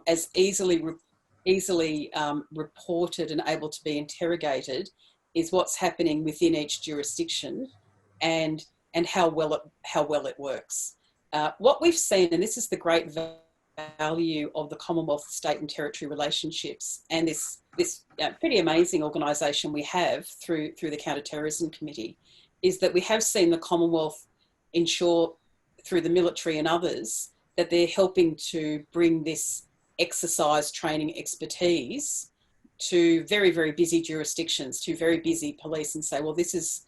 as easily reported and able to be interrogated is what's happening within each jurisdiction. And and how well it works. What we've seen, and this is the great value of the Commonwealth, state and territory relationships, and this pretty amazing organisation we have through the Counter-Terrorism Committee, is that we have seen the Commonwealth ensure through the military and others that they're helping to bring this exercise training expertise to very, very busy jurisdictions, to very busy police, and say, well, this is,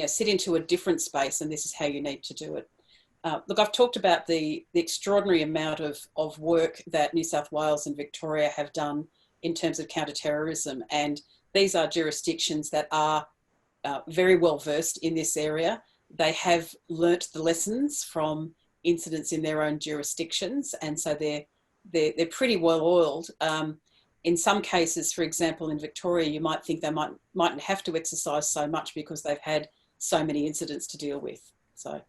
sit into a different space and this is how you need to do it. Look, I've talked about the extraordinary amount of work that New South Wales and Victoria have done in terms of counter-terrorism, and these are jurisdictions that are very well versed in this area. They have learnt the lessons from incidents in their own jurisdictions, and so they're pretty well oiled. In some cases, for example, in Victoria, you might think they mightn't have to exercise so much because they've had so many incidents to deal with. So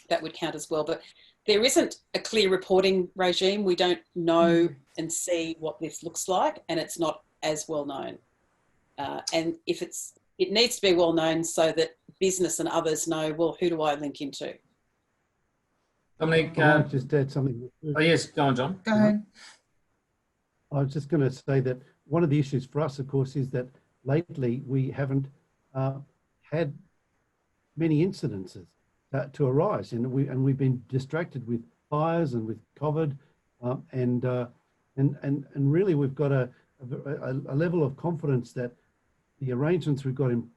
that would count as well. But there isn't a clear reporting regime. We don't know and see what this looks like, and it's not as well known. And if it needs to be well known so that business and others know, well, who do I link into? Dominique, just add something. Oh yes, go on, John. Go ahead. I was just going to say that one of the issues for us, of course, is that lately we haven't had many incidences to arise, and we've been distracted with fires and with COVID, and really we've got a level of confidence that the arrangements we've got in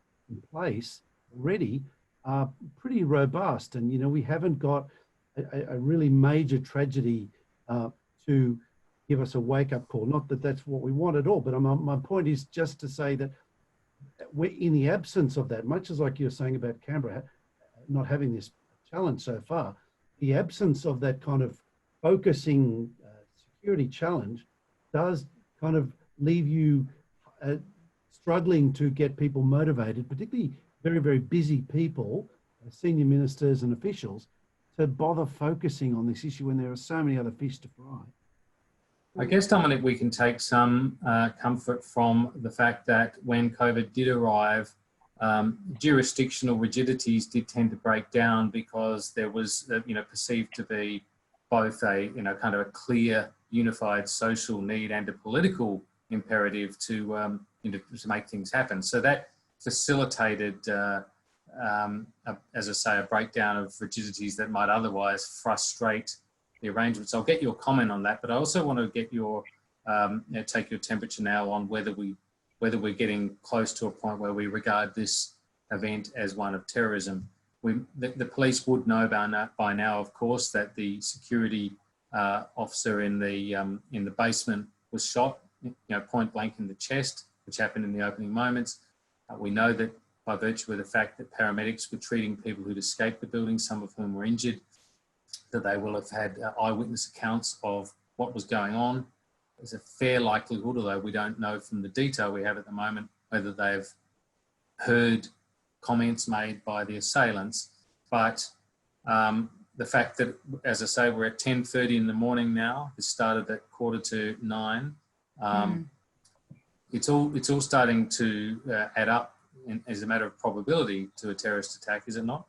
place already are pretty robust, and we haven't got a really major tragedy to give us a wake-up call. Not that that's what we want at all, but my point is just to say that we're in the absence of that, much as like you're saying about Canberra not having this challenge so far, the absence of that kind of focusing security challenge does kind of leave you struggling to get people motivated, particularly very, very busy people, senior ministers and officials, to bother focusing on this issue when there are so many other fish to fry. I guess, Dominic, we can take some comfort from the fact that when COVID did arrive, jurisdictional rigidities did tend to break down because there was, perceived to be both a, kind of a clear, unified social need and a political imperative to make things happen. So that facilitated, as I say, a breakdown of rigidities that might otherwise frustrate the arrangements. I'll get your comment on that, but I also want to get your take your temperature now on whether we're getting close to a point where we regard this event as one of terrorism. The police would know by now, of course, that the security officer in the basement was shot, point blank in the chest, which happened in the opening moments. We know that by virtue of the fact that paramedics were treating people who'd escaped the building, some of whom were injured, that they will have had eyewitness accounts of what was going on. There's a fair likelihood, although we don't know from the detail we have at the moment, whether they've heard comments made by the assailants. But the fact that, as I say, we're at 10:30 in the morning now, it started at 8:45. It's all starting to add up as a matter of probability to a terrorist attack, is it not?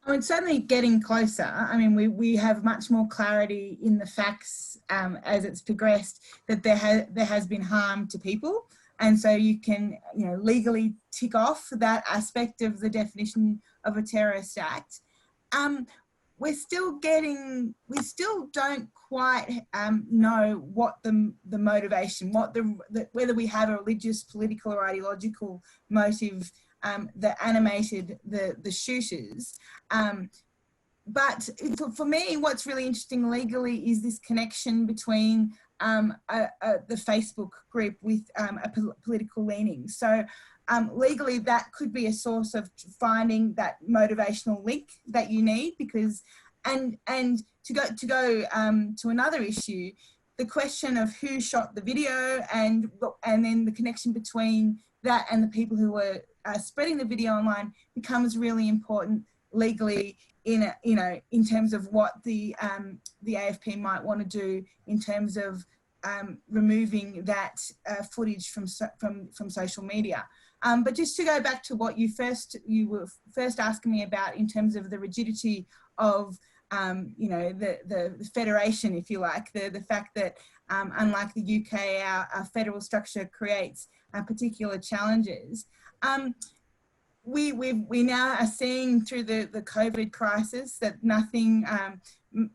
Oh, it's certainly getting closer. I mean, we have much more clarity in the facts as it's progressed that there has been harm to people, and so you can legally tick off that aspect of the definition of a terrorist act. We still don't quite know what the motivation, whether we have a religious, political, or ideological motive that animated the shooters. But for me, what's really interesting legally is this connection between the Facebook group with a political leaning. So legally, that could be a source of finding that motivational link that you need, because and to go to another issue, the question of who shot the video and then the connection between that and the people who were spreading the video online becomes really important legally in terms of what the AFP might want to do in terms of removing that footage from social media. But just to go back to what you were first asking me about in terms of the rigidity of you know, the federation, if you like, the fact that unlike the UK, our federal structure creates particular challenges. We now are seeing through the COVID crisis that nothing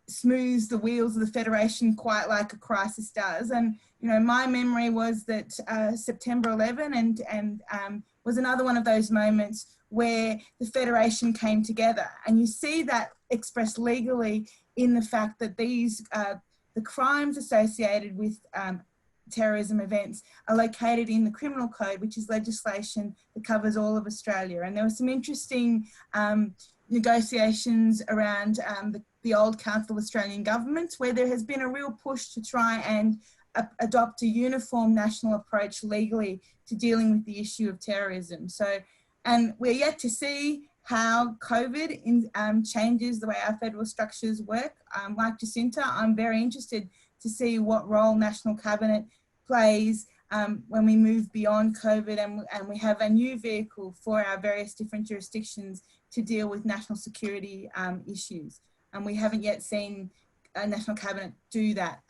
smooths the wheels of the federation quite like a crisis does. And you know, my memory was that September 11 and was another one of those moments where the federation came together, and you see that expressed legally in the fact that these the crimes associated with terrorism events are located in the criminal code, which is legislation that covers all of Australia. And there were some interesting negotiations around the old Council of Australian Governments, where there has been a real push to try and adopt a uniform national approach legally to dealing with the issue of terrorism. So, and we're yet to see how COVID changes the way our federal structures work. Like Jacinta, I'm very interested to see what role National Cabinet plays when we move beyond COVID and we have a new vehicle for our various different jurisdictions to deal with national security issues. And we haven't yet seen a National Cabinet do that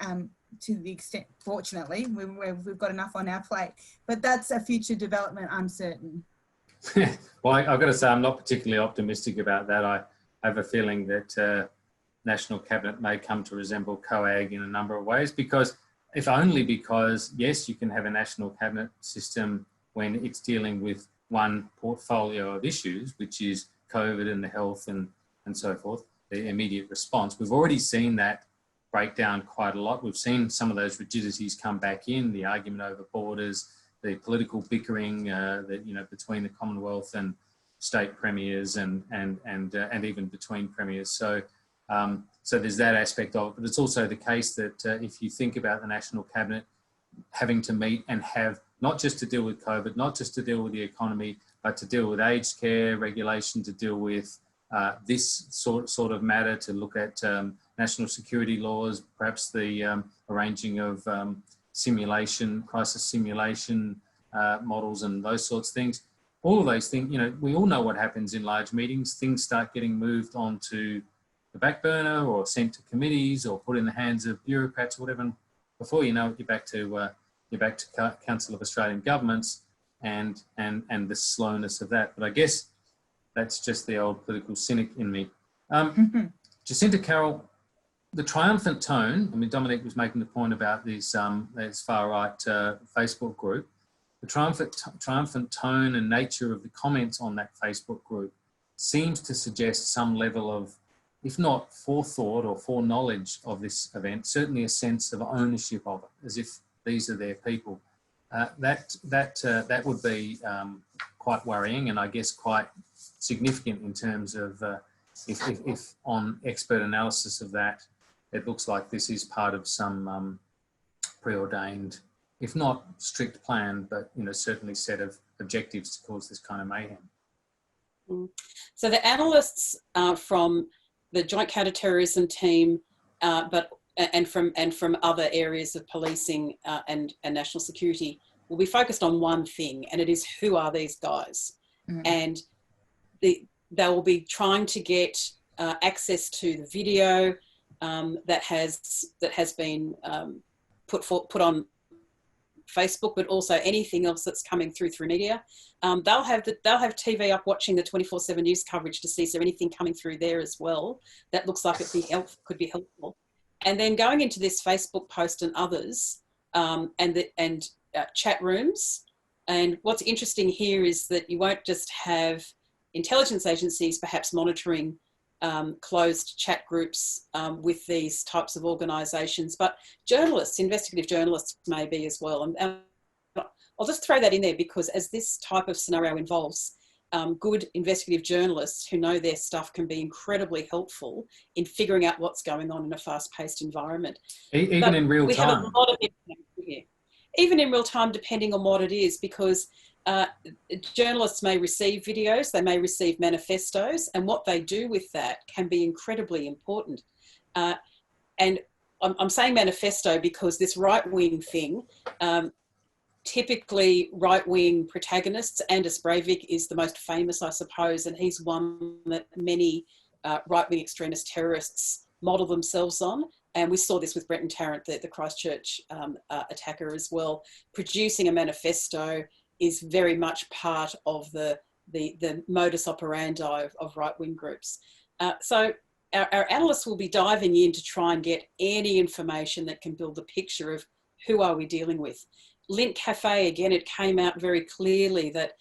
to the extent, fortunately, we've got enough on our plate. But that's a future development, I'm certain. Well, I've got to say, I'm not particularly optimistic about that. I have a feeling that National Cabinet may come to resemble COAG in a number of ways, because if only because, yes, you can have a National Cabinet system when it's dealing with one portfolio of issues, which is COVID and the health and so forth, the immediate response. We've already seen that break down quite a lot. We've seen some of those rigidities come back in, the argument over borders, the political bickering that, you know, between the Commonwealth and state premiers and even between premiers. So so there's that aspect of it, but it's also the case that if you think about the National Cabinet having to meet and have not just to deal with COVID, not just to deal with the economy, but to deal with aged care regulation, to deal with this sort of matter, to look at national security laws, perhaps the arranging of crisis simulation models and those sorts of things. All of those things, you know, we all know what happens in large meetings. Things start getting moved onto the back burner or sent to committees or put in the hands of bureaucrats or whatever. And before you know it, you're back to Council of Australian Governments and the slowness of that. But I guess that's just the old political cynic in me. Jacinta Carroll, the triumphant tone, I mean, Dominique was making the point about this far-right Facebook group. The triumphant tone and nature of the comments on that Facebook group seems to suggest some level of, if not forethought or foreknowledge of this event, certainly a sense of ownership of it, as if these are their people. That would be quite worrying, and I guess quite significant in terms of if on expert analysis of that, it looks like this is part of some preordained, if not strict plan, but, you know, certainly set of objectives to cause this kind of mayhem. So the analysts from the Joint Counter-Terrorism team, and from other areas of policing and national security, will be focused on one thing, and it is, who are these guys? And they will be trying to get access to the video that has been put on Facebook, but also anything else that's coming through media. They'll have TV up watching the 24/7 news coverage to see if there's anything coming through there as well that looks like could be helpful. And then going into this Facebook post and others, and chat rooms. And what's interesting here is that you won't just have intelligence agencies perhaps monitoring closed chat groups with these types of organisations, but journalists, investigative journalists may be as well. And I'll just throw that in there because as this type of scenario involves, good investigative journalists who know their stuff can be incredibly helpful in figuring out what's going on in a fast-paced environment. Even in real time. We have a lot of information here. Even in real time, depending on what it is, because journalists may receive videos, they may receive manifestos, and what they do with that can be incredibly important. And I'm saying manifesto because this right-wing thing, typically right-wing protagonists. Anders Breivik is the most famous, I suppose, and he's one that many right-wing extremist terrorists model themselves on. And we saw this with Brenton Tarrant, the Christchurch attacker as well. Producing a manifesto is very much part of the modus operandi of right-wing groups. So our analysts will be diving in to try and get any information that can build the picture of who are we dealing with. Lint Cafe, again, it came out very clearly that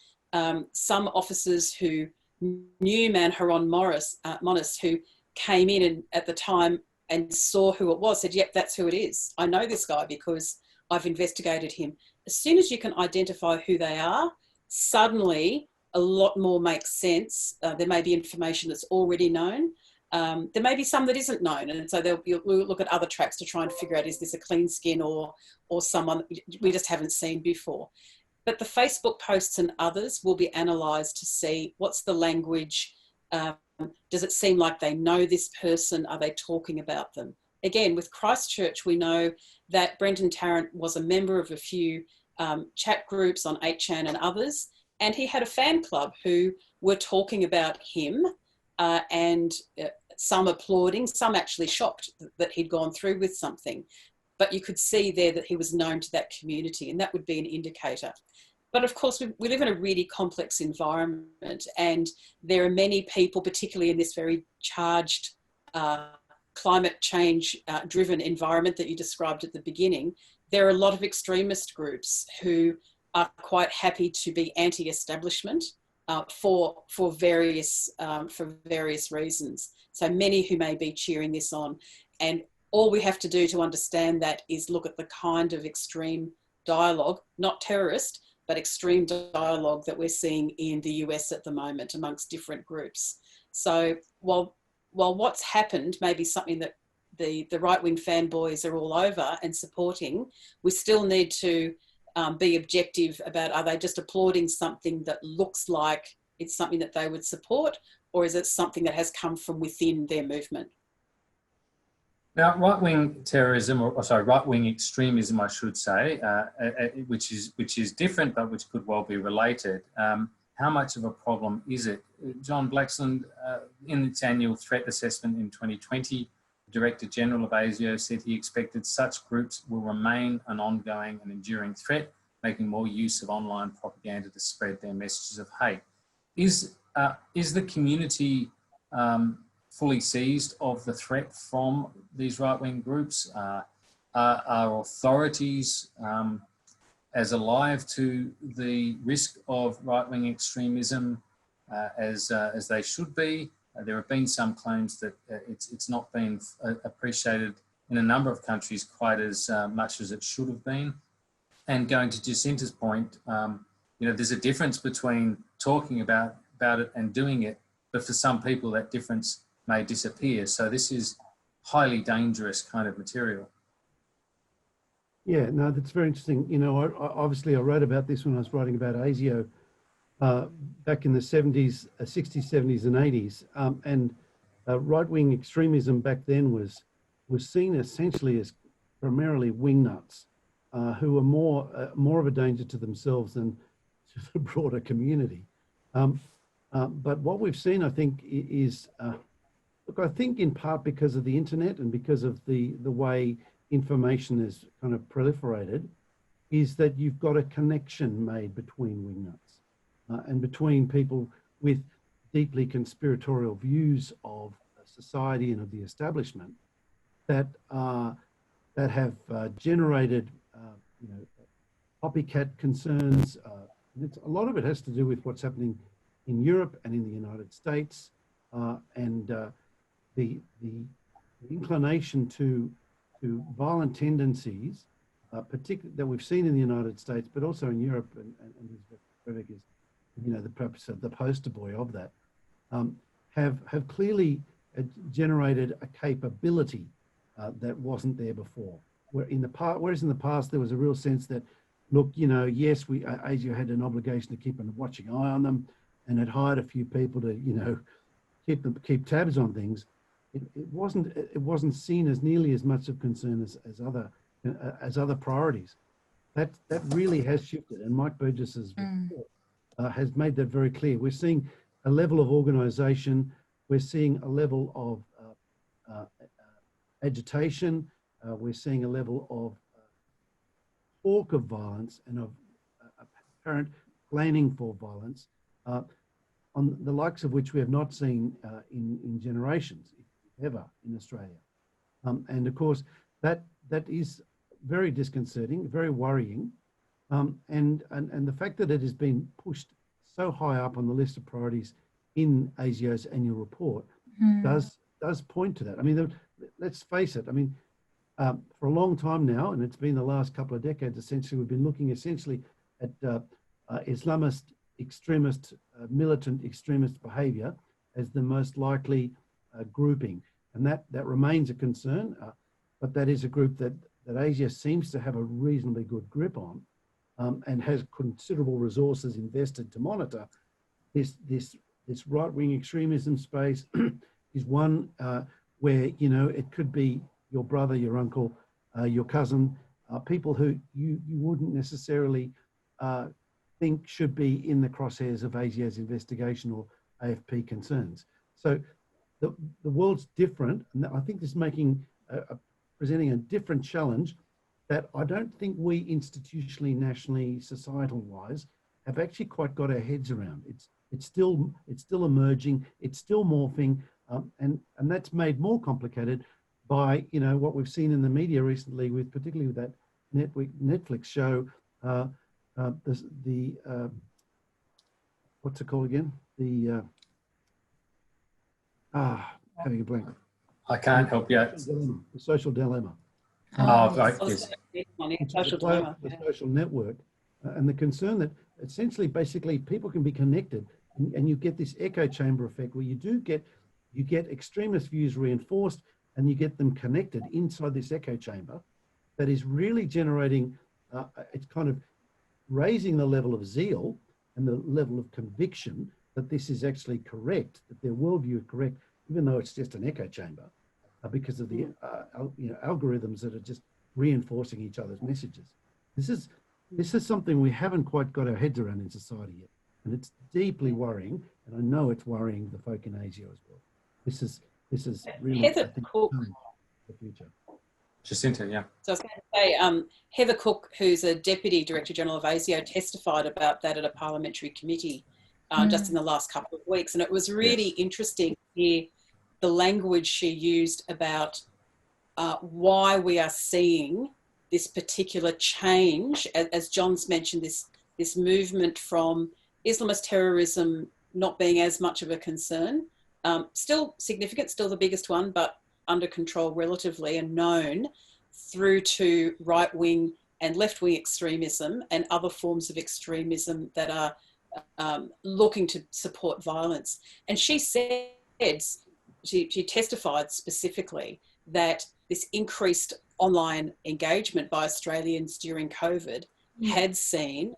some officers who knew Manharon Monis, who came in and at the time and saw who it was, said, yep, that's who it is. I know this guy because I've investigated him. As soon as you can identify who they are, suddenly a lot more makes sense. There may be information that's already known. There may be some that isn't known. And so we'll look at other tracks to try and figure out, is this a clean skin or someone we just haven't seen before? But the Facebook posts and others will be analysed to see what's the language. Does it seem like they know this person? Are they talking about them? Again, with Christchurch, we know that Brenton Tarrant was a member of a few chat groups on 8chan and others, and he had a fan club who were talking about him and some applauding, some actually shocked that he'd gone through with something. But you could see there that he was known to that community, and that would be an indicator. But of course, we live in a really complex environment, and there are many people, particularly in this very charged climate change driven environment that you described at the beginning. There are a lot of extremist groups who are quite happy to be anti-establishment for various reasons. So many who may be cheering this on, and all we have to do to understand that is look at the kind of extreme dialogue, not terrorist, but extreme dialogue that we're seeing in the US at the moment amongst different groups. So while what's happened may be something that the right-wing fanboys are all over and supporting, we still need to be objective about, are they just applauding something that looks like it's something that they would support, or is it something that has come from within their movement? Now, right-wing terrorism, right-wing extremism, I should say, which is different, but which could well be related. How much of a problem is it? John Blaxland, in its annual threat assessment in 2020, the Director General of ASIO said he expected such groups will remain an ongoing and enduring threat, making more use of online propaganda to spread their messages of hate. Is the community fully seized of the threat from these right-wing groups? Are authorities as alive to the risk of right-wing extremism as they should be? There have been some claims that it's not been appreciated in a number of countries quite as much as it should have been. And going to Jacinta's point, there's a difference between talking about it and doing it, but for some people that difference may disappear. So this is highly dangerous kind of material. Yeah, no, that's very interesting. Obviously I wrote about this when I was writing about ASIO back in the 60s, 70s and 80s. And right-wing extremism back then was seen essentially as primarily wingnuts who were more of a danger to themselves than to the broader community. But what we've seen, I think, is, look, I think in part because of the internet and because of the way information is kind of proliferated, is that you've got a connection made between wingnuts and between people with deeply conspiratorial views of society and of the establishment that have generated copycat concerns. A lot of it has to do with what's happening in Europe and in the United States, and the inclination to violent tendencies, particularly that we've seen in the United States, but also in Europe, and Breivik is, the purpose of the poster boy of that, have clearly generated a capability that wasn't there before. Whereas in the past there was a real sense that, look, yes, ASIO had an obligation to keep a watching eye on them, and had hired a few people to, keep tabs on things. It wasn't seen as nearly as much of concern as other priorities. that really has shifted, and Mike Burgess's report has made that very clear. We're seeing a level of organisation, we're seeing a level of agitation, we're seeing a level of talk of violence and of apparent planning for violence, on the likes of which we have not seen in generations, if ever, in Australia. And of course, that is very disconcerting, very worrying. And the fact that it has been pushed so high up on the list of priorities in ASIO's annual report does point to that. I mean, let's face it. I mean, for a long time now, and it's been the last couple of decades, essentially, we've been looking essentially at Islamist, extremist, militant extremist behaviour as the most likely grouping. And that remains a concern, but that is a group that ASIO seems to have a reasonably good grip on, and has considerable resources invested to monitor. This right-wing extremism space is one where, you know, it could be your brother, your uncle, your cousin, people who you wouldn't necessarily think should be in the crosshairs of ASIO's investigation or AFP concerns. So the world's different, and I think this is making presenting a different challenge that I don't think we institutionally, nationally, societal-wise have actually quite got our heads around. It's still emerging, it's still morphing, and that's made more complicated by, you know, what we've seen in the media recently, with particularly with that Netflix show, what's it called again? Having a blank. I can't help you. The Social Dilemma. Right, yes. The social network, and the concern that essentially, basically, people can be connected, and you get this echo chamber effect where you get extremist views reinforced, and you get them connected inside this echo chamber that is really generating, it's kind of raising the level of zeal and the level of conviction that this is actually correct, that their worldview is correct, even though it's just an echo chamber, because of the algorithms that are just reinforcing each other's messages. This is something we haven't quite got our heads around in society yet, and it's deeply worrying. And I know it's worrying the folk in ASIO as well. This is really, Heather Cook, the future. Jacinta, yeah. So I was going to say, Heather Cook, who's a Deputy Director General of ASIO, testified about that at a parliamentary committee just in the last couple of weeks. And it was really interesting to hear the language she used about why we are seeing this particular change, as John's mentioned, this movement from Islamist terrorism not being as much of a concern, still significant, still the biggest one, but under control relatively and known, through to right-wing and left-wing extremism and other forms of extremism that are looking to support violence. And she said, she testified specifically that this increased online engagement by Australians during COVID had seen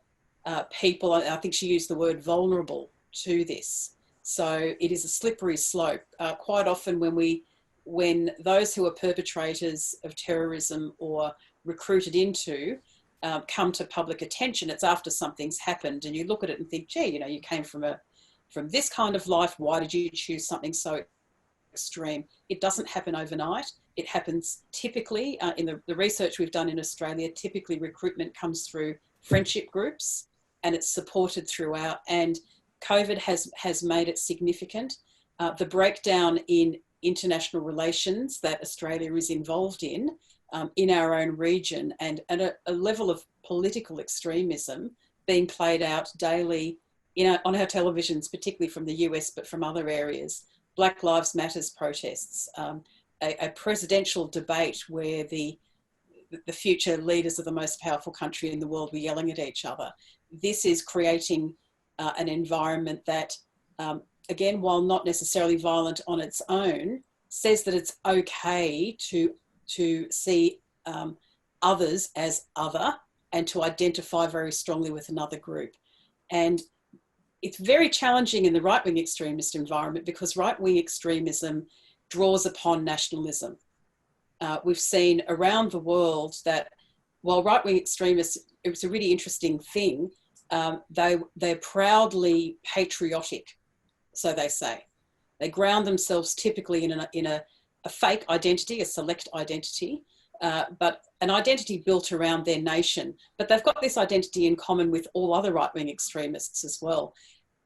people, I think she used the word vulnerable to this. So it is a slippery slope. Quite often when those who are perpetrators of terrorism or recruited into come to public attention, it's after something's happened, and you look at it and think, gee, you know, you came from this kind of life, why did you choose something so extreme? It doesn't happen overnight. It happens typically, in the research we've done in Australia, typically recruitment comes through friendship groups, and it's supported throughout, and COVID has made it significant. The breakdown in international relations that Australia is involved in our own region, and a level of political extremism being played out daily on our televisions, particularly from the US, but from other areas. Black Lives Matters protests, a presidential debate where the future leaders of the most powerful country in the world were yelling at each other. This is creating an environment that, again, while not necessarily violent on its own, says that it's okay to see others as other and to identify very strongly with another group. And it's very challenging in the right-wing extremist environment because right-wing extremism draws upon nationalism. We've seen around the world that while right-wing was a really interesting thing. They're proudly patriotic, so they say. They ground themselves typically in a fake identity, a select identity, but an identity built around their nation. But they've got this identity in common with all other right-wing extremists as well.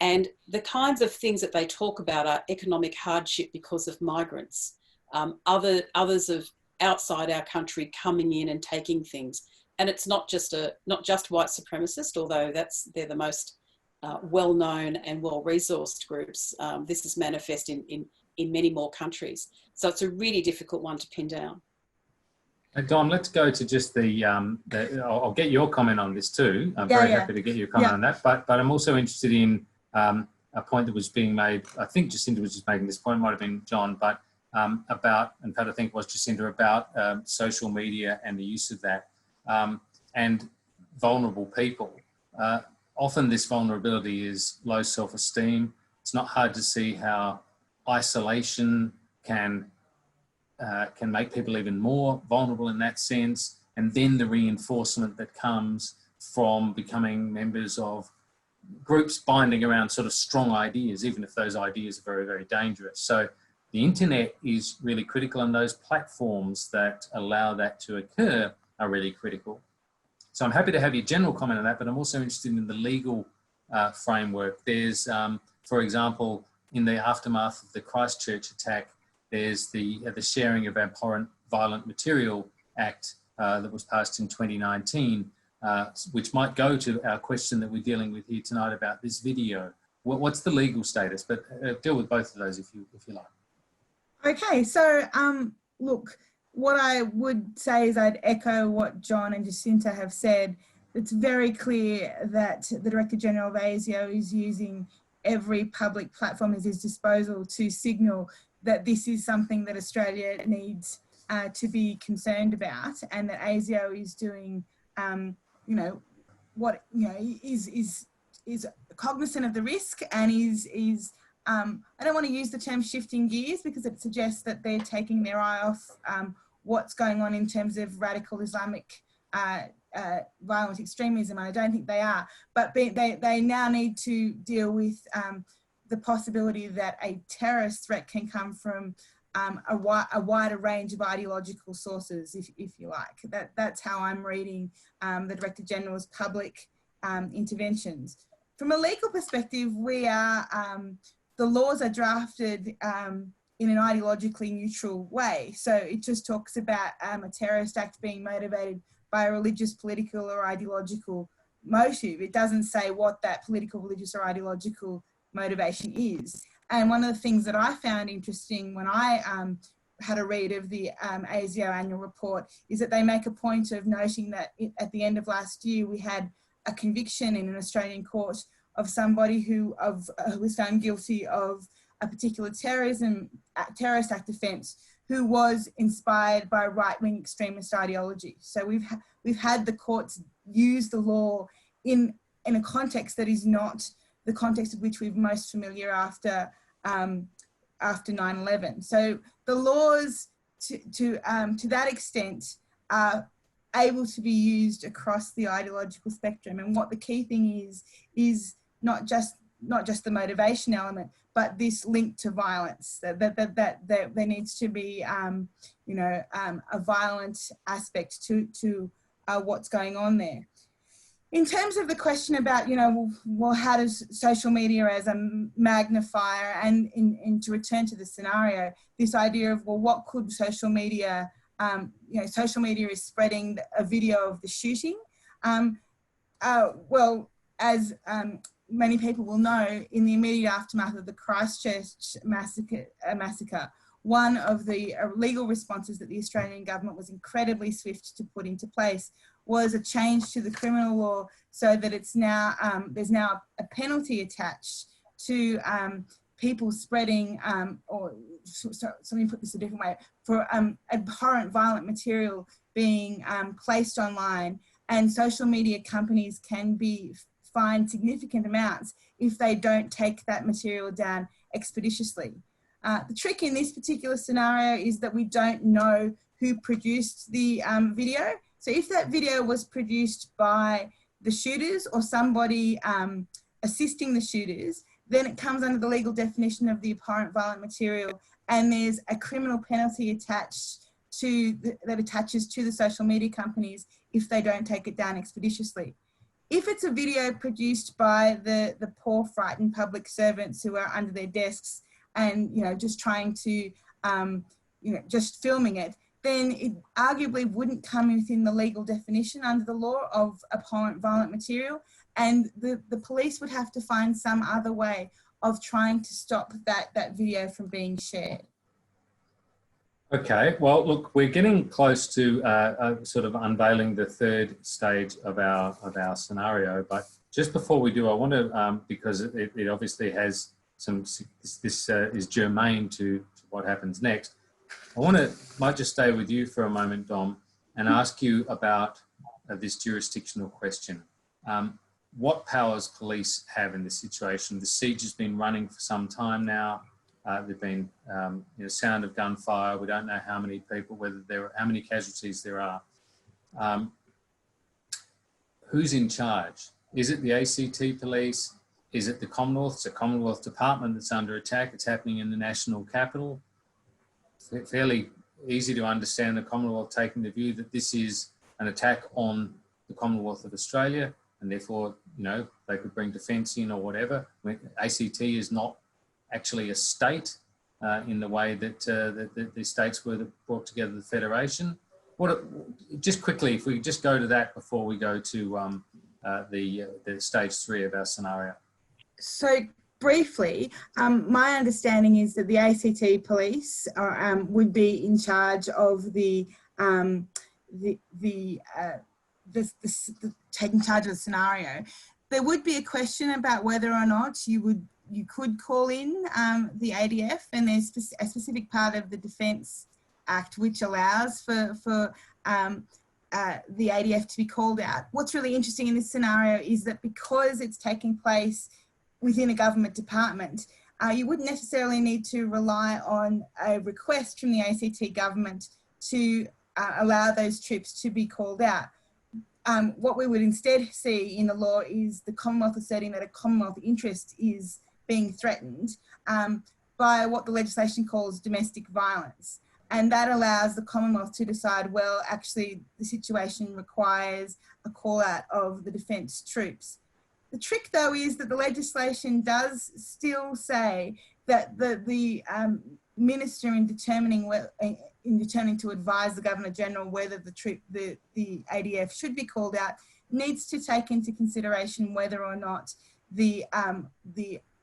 And the kinds of things that they talk about are economic hardship because of migrants, others of outside our country coming in and taking things. And it's not just white supremacist, although they're the most well-known and well-resourced groups. This is manifest in many more countries. So it's a really difficult one to pin down. Dom, let's go to just I'll get your comment on this too. I'm very happy to get your comment on that. But I'm also interested in a point that was being made. I think Jacinta was just making this point, might have been John, but about, in fact, I think it was Jacinta, about social media and the use of that and vulnerable people. Often this vulnerability is low self-esteem. It's not hard to see how isolation can make people even more vulnerable in that sense. And then the reinforcement that comes from becoming members of groups binding around sort of strong ideas, even if those ideas are very, very dangerous. So the internet is really critical, and those platforms that allow that to occur are really critical. So I'm happy to have your general comment on that, but I'm also interested in the legal framework. There's, for example, in the aftermath of the Christchurch attack, there's the Sharing of Abhorrent Violent Material Act that was passed in 2019, which might go to our question that we're dealing with here tonight about this video. What's the legal status? But deal with both of those if you like. Okay, so look, what I would say is I'd echo what John and Jacinta have said. It's very clear that the Director General of ASIO is using every public platform at his disposal to signal that this is something that Australia needs to be concerned about, and that ASIO is doing, is cognizant of the risk and is I don't want to use the term shifting gears because it suggests that they're taking their eye off what's going on in terms of radical Islamic violent extremism. And I don't think they are, but they now need to deal with the possibility that a terrorist threat can come from a wider range of ideological sources, if you like. That's how I'm reading the Director General's public interventions. From a legal perspective, we are the laws are drafted in an ideologically neutral way. So it just talks about a terrorist act being motivated by a religious, political or ideological motive. It doesn't say what that political, religious or ideological motivation is. And one of the things that I found interesting when I had a read of the ASIO annual report is that they make a point of noting that at the end of last year, we had a conviction in an Australian court of somebody who was found guilty of a particular terrorist act offence, who was inspired by right-wing extremist ideology. So we've had the courts use the law in a context that is not the context of which we're most familiar after 9/11. So the laws to that extent are able to be used across the ideological spectrum. And what the key thing is not just the motivation element, but this link to violence. That there needs to be a violent aspect to what's going on there. In terms of the question about, well, how does social media as a magnifier, and to return to the scenario, this idea of, well, what could social media, social media is spreading a video of the shooting. Well, as many people will know, in the immediate aftermath of the Christchurch massacre, one of the legal responses that the Australian government was incredibly swift to put into place was a change to the criminal law so that it's now there's now a penalty attached to people spreading, or so let me put this a different way, for abhorrent violent material being placed online, and social media companies can be fined significant amounts if they don't take that material down expeditiously. The trick in this particular scenario is that we don't know who produced the video. So if that video was produced by the shooters or somebody assisting the shooters, then it comes under the legal definition of the abhorrent violent material, and there's a criminal penalty attached that attaches to the social media companies if they don't take it down expeditiously. If it's a video produced by the poor, frightened public servants who are under their desks and, you know, just trying to, you know, just filming it, then it arguably wouldn't come within the legal definition under the law of abhorrent violent material. And the police would have to find some other way of trying to stop that video from being shared. Okay, well, look, we're getting close to sort of unveiling the third stage of our scenario. But just before we do, I want to, because it obviously has some, this is germane to what happens next. I might just stay with you for a moment, Dom, and ask you about this jurisdictional question. What powers police have in this situation? The siege has been running for some time now. There've been you know, sound of gunfire. We don't know how many people, how many casualties there are. Who's in charge? Is it the ACT police? Is it the Commonwealth? It's a Commonwealth department that's under attack. It's happening in the national capital. It's fairly easy to understand the Commonwealth taking the view that this is an attack on the Commonwealth of Australia, and therefore, you know, they could bring defence in or whatever. ACT is not actually a state in the way that the states were that brought together the federation. Just quickly, if we just go to that before we go to the stage 3 of our scenario. So briefly, my understanding is that the ACT police would be in charge of taking charge of the scenario. There would be a question about whether or not you could call in the ADF, and there's a specific part of the Defence Act which allows for the ADF to be called out. What's really interesting in this scenario is that because it's taking place within a government department, you wouldn't necessarily need to rely on a request from the ACT government to allow those troops to be called out. What we would instead see in the law is the Commonwealth asserting that a Commonwealth interest is being threatened by what the legislation calls domestic violence. And that allows the Commonwealth to decide, well, actually the situation requires a call out of the defence troops. The trick though is that the legislation does still say that the minister in determining to advise the Governor General whether the ADF should be called out needs to take into consideration whether or not the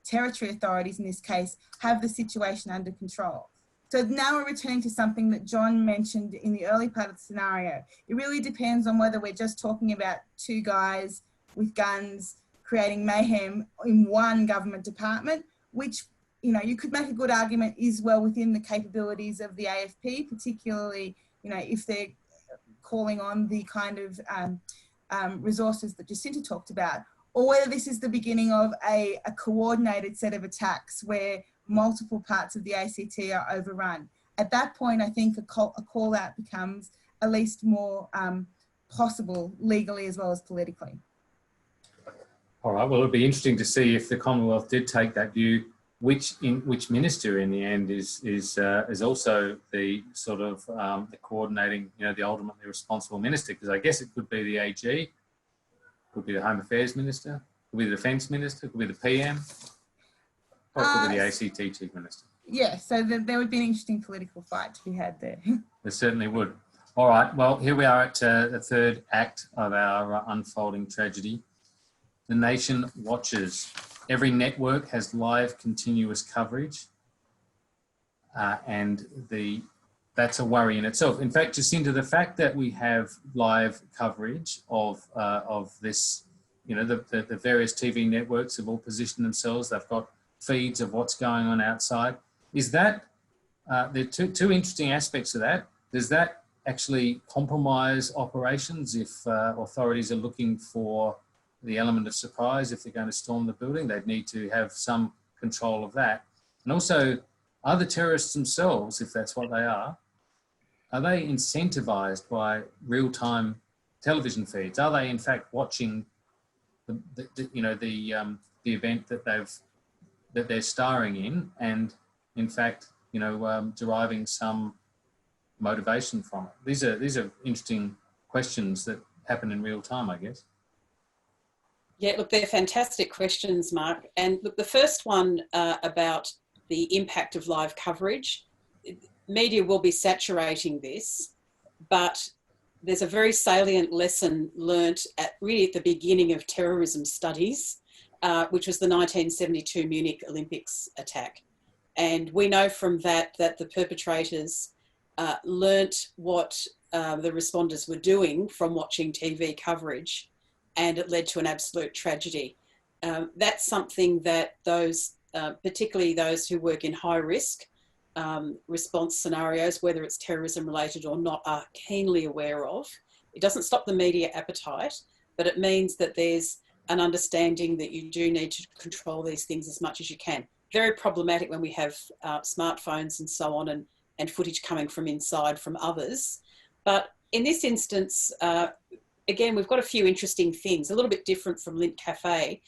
territory authorities in this case have the situation under control. So now we're returning to something that John mentioned in the early part of the scenario. It really depends on whether we're just talking about two guys with guns creating mayhem in one government department, which, you know, you could make a good argument is well within the capabilities of the AFP, particularly, you know, if they're calling on the kind of resources that Jacinta talked about, or whether this is the beginning of a coordinated set of attacks where multiple parts of the ACT are overrun. At that point, I think a call out becomes at least more possible legally as well as politically. All right, well, it'll be interesting to see if the Commonwealth did take that view, which minister in the end is also the sort of the coordinating, you know, the ultimately responsible minister, because I guess it could be the AG, could be the Home Affairs Minister, could be the Defence Minister, could be the PM, or it could be the ACT Chief Minister. Yeah, so there would be an interesting political fight to be had there. There certainly would. All right, well, here we are at the third act of our unfolding tragedy. The nation watches. Every network has live continuous coverage, and that's a worry in itself. In fact, Jacinta, the fact that we have live coverage of this, you know, the various TV networks have all positioned themselves. They've got feeds of what's going on outside. Is that there are two interesting aspects of that? Does that actually compromise operations if authorities are looking for the element of surprise? If they're going to storm the building, they'd need to have some control of that. And also, are the terrorists themselves, if that's what they are they incentivized by real-time television feeds? Are they in fact watching the event that they're starring in, and in fact deriving some motivation from it? These are interesting questions that happen in real time, I guess. Yeah, look, they're fantastic questions, Mark. And look, the first one about the impact of live coverage, media will be saturating this, but there's a very salient lesson learnt at the beginning of terrorism studies, which was the 1972 Munich Olympics attack. And we know from that the perpetrators learnt what the responders were doing from watching TV coverage, and it led to an absolute tragedy. That's something that those, particularly those who work in high risk response scenarios, whether it's terrorism related or not, are keenly aware of. It doesn't stop the media appetite, but it means that there's an understanding that you do need to control these things as much as you can. Very problematic when we have smartphones and so on, and footage coming from inside from others. But in this instance, again, we've got a few interesting things, a little bit different from Lint Cafe.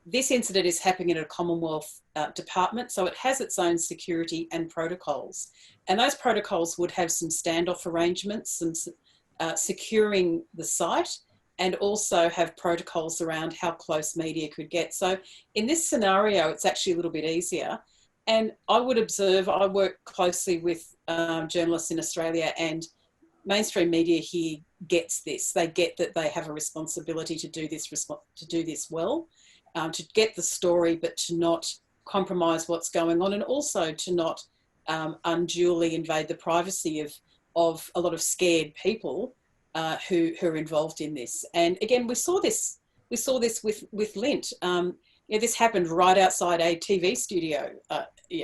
This incident is happening in a Commonwealth department, so it has its own security and protocols. And those protocols would have some standoff arrangements, some securing the site, and also have protocols around how close media could get. So in this scenario, it's actually a little bit easier. And I would observe, I work closely with journalists in Australia, and mainstream media here gets this. They get that they have a responsibility to do this well, to get the story, but to not compromise what's going on, and also to not unduly invade the privacy of a lot of scared people who are involved in this. And again, we saw this with Lint. This happened right outside a TV studio,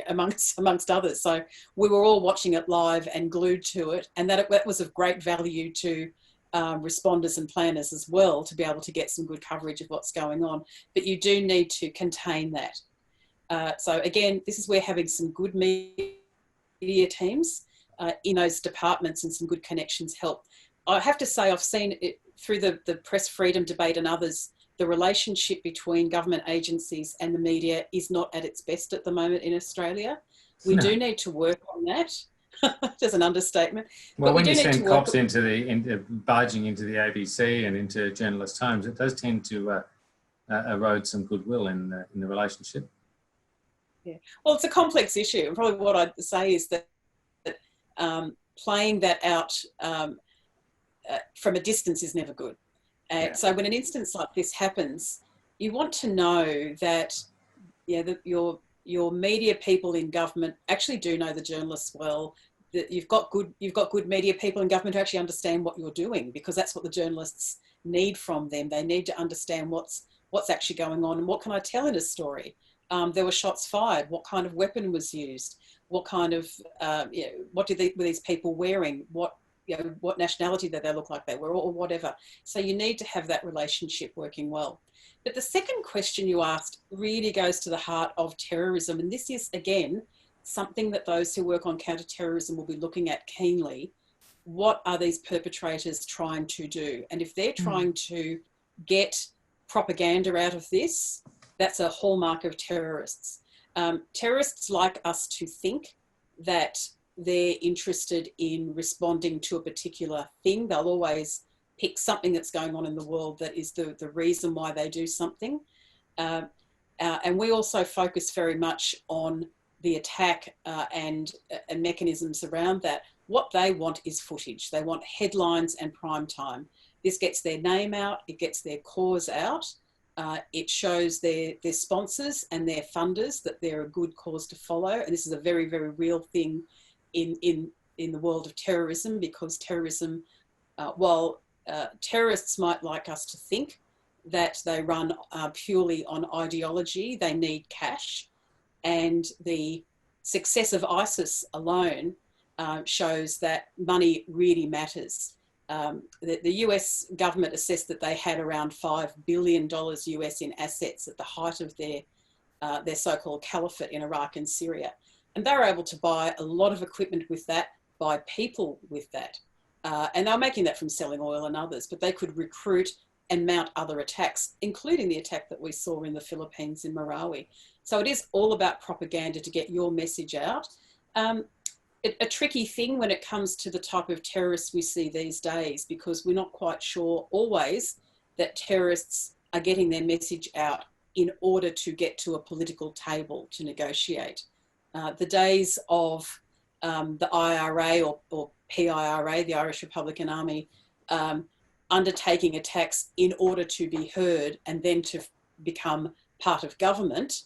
amongst others. So we were all watching it live and glued to it, and that was of great value to responders and planners as well, to be able to get some good coverage of what's going on. But you do need to contain that. So again, this is where having some good media teams in those departments and some good connections help. I have to say, I've seen it through the press freedom debate and others, the relationship between government agencies and the media is not at its best at the moment in Australia. We do need to work on that. There's an understatement. Well, when you send cops barging into the ABC and into journalists' homes, it does tend to erode some goodwill in the relationship. Yeah, well, it's a complex issue, and probably what I'd say is that playing that out from a distance is never good. So when an instance like this happens, you want to know that your media people in government actually do know the journalists well, that you've got good media people in government who actually understand what you're doing, because that's what the journalists need from them. They need to understand what's actually going on, and what can I tell in a story. There were shots fired. What kind of weapon was used? What kind of what were these people wearing? What nationality did they look like they were, or whatever. So you need to have that relationship working well. But the second question you asked really goes to the heart of terrorism. And this is, again, something that those who work on counter-terrorism will be looking at keenly. What are these perpetrators trying to do? And if they're trying to get propaganda out of this, that's a hallmark of terrorists. Terrorists like us to think that they're interested in responding to a particular thing. They'll always pick something that's going on in the world that is the reason why they do something. And we also focus very much on the attack and mechanisms around that. What they want is footage. They want headlines and prime time. This gets their name out, it gets their cause out, it shows their sponsors and their funders that they're a good cause to follow. And this is a very, very real thing in the world of terrorism, because terrorism, while terrorists might like us to think that they run purely on ideology, they need cash. And the success of ISIS alone shows that money really matters. The US government assessed that they had around $5 billion US in assets at the height of their so-called caliphate in Iraq and Syria. And they were able to buy a lot of equipment with that, buy people with that. and they're making that from selling oil and others, but they could recruit and mount other attacks, including the attack that we saw in the Philippines in Marawi. So it is all about propaganda to get your message out. A tricky thing when it comes to the type of terrorists we see these days, because we're not quite sure always that terrorists are getting their message out in order to get to a political table to negotiate. The days of the IRA or PIRA, the Irish Republican Army, undertaking attacks in order to be heard and then to become part of government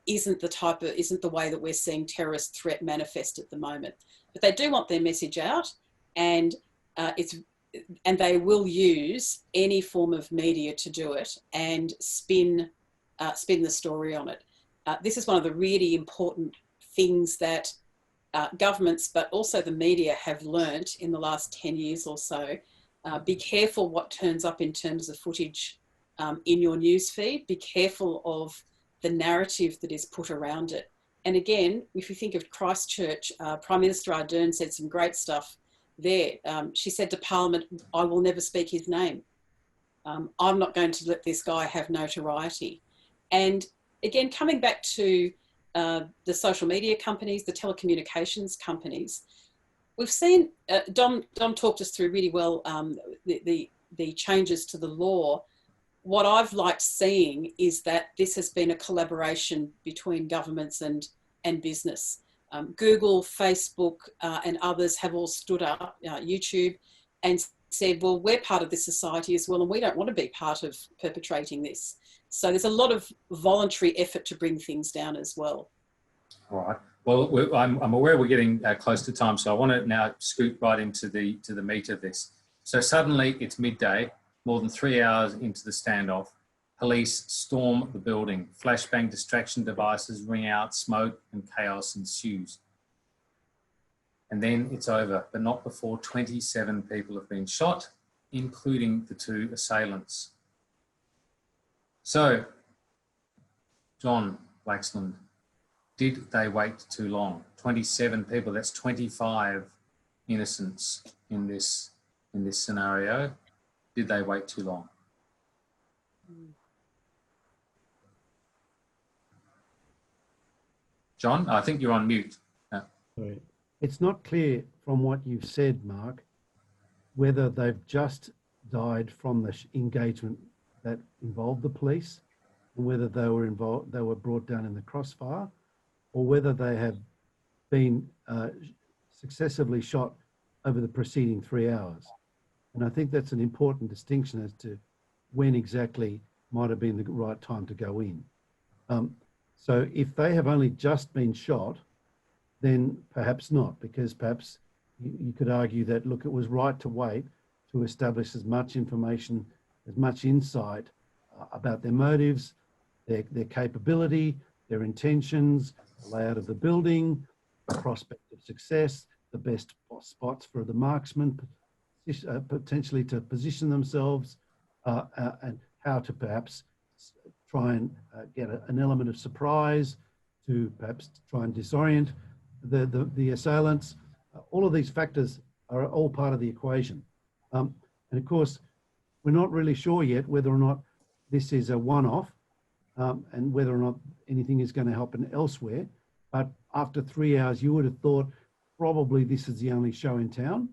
isn't the way that we're seeing terrorist threat manifest at the moment. But they do want their message out, and they will use any form of media to do it and spin the story on it. This is one of the really important things that governments, but also the media, have learnt in the last 10 years or so. Be careful what turns up in terms of footage in your newsfeed. Be careful of the narrative that is put around it. And again, if you think of Christchurch, Prime Minister Ardern said some great stuff there. She said to Parliament, "I will never speak his name. I'm not going to let this guy have notoriety." And again, coming back to the social media companies, the telecommunications companies, we've seen, Dom talked us through really well the changes to the law. What I've liked seeing is that this has been a collaboration between governments and business. Google, Facebook, and others have all stood up, YouTube, and said, well, we're part of this society as well, and we don't want to be part of perpetrating this. So there's a lot of voluntary effort to bring things down as well. All right. Well, I'm aware we're getting close to time, so I want to now scoot right into the meat of this. So suddenly it's midday, more than 3 hours into the standoff. Police storm the building. Flashbang distraction devices ring out, smoke and chaos ensues. And then it's over, but not before 27 people have been shot, including the 2 assailants. So, John Blaxland, did they wait too long? 27 people, that's 25 innocents in this scenario. Did they wait too long? John, I think you're on mute. Sorry. It's not clear from what you've said, Mark, whether they've just died from the engagement that involved the police, and whether they were brought down in the crossfire, or whether they have been successively shot over the preceding 3 hours. And I think that's an important distinction as to when exactly might have been the right time to go in. So if they have only just been shot, then perhaps not, because perhaps you could argue that, look, it was right to wait to establish as much information, as much insight about their motives, their capability, their intentions, the layout of the building, the prospect of success, the best spots for the marksman, potentially to position themselves, and how to perhaps try and get an element of surprise, to perhaps try and disorient the assailants. All of these factors are all part of the equation. And of course, we're not really sure yet whether or not this is a one-off, and whether or not anything is going to happen elsewhere. But after 3 hours, you would have thought probably this is the only show in town,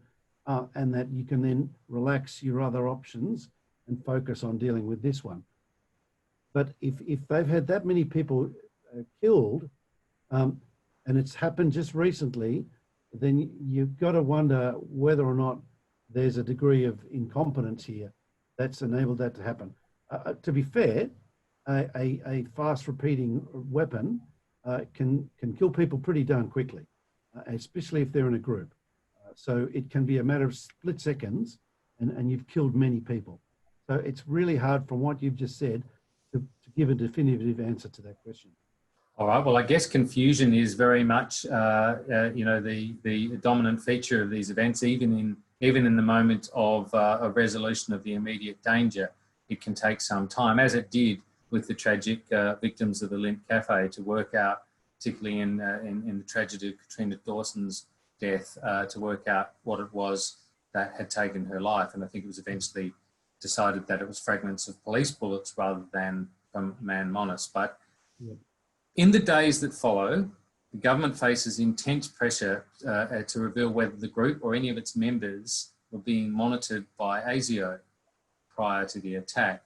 and that you can then relax your other options and focus on dealing with this one. But if they've had that many people killed, and it's happened just recently, then you've got to wonder whether or not there's a degree of incompetence here that's enabled that to happen. To be fair, a fast repeating weapon can kill people pretty darn quickly, especially if they're in a group. So it can be a matter of split seconds, and you've killed many people. So it's really hard from what you've just said to give a definitive answer to that question. All right. Well, I guess confusion is very much, the dominant feature of these events. Even in the moment of a resolution of the immediate danger, it can take some time, as it did with the tragic victims of the Lindt Cafe, to work out, particularly in the tragedy of Katrina Dawson's death, to work out what it was that had taken her life. And I think it was eventually decided that it was fragments of police bullets rather than from man Monis. But in the days that follow, the government faces intense pressure to reveal whether the group or any of its members were being monitored by ASIO prior to the attack.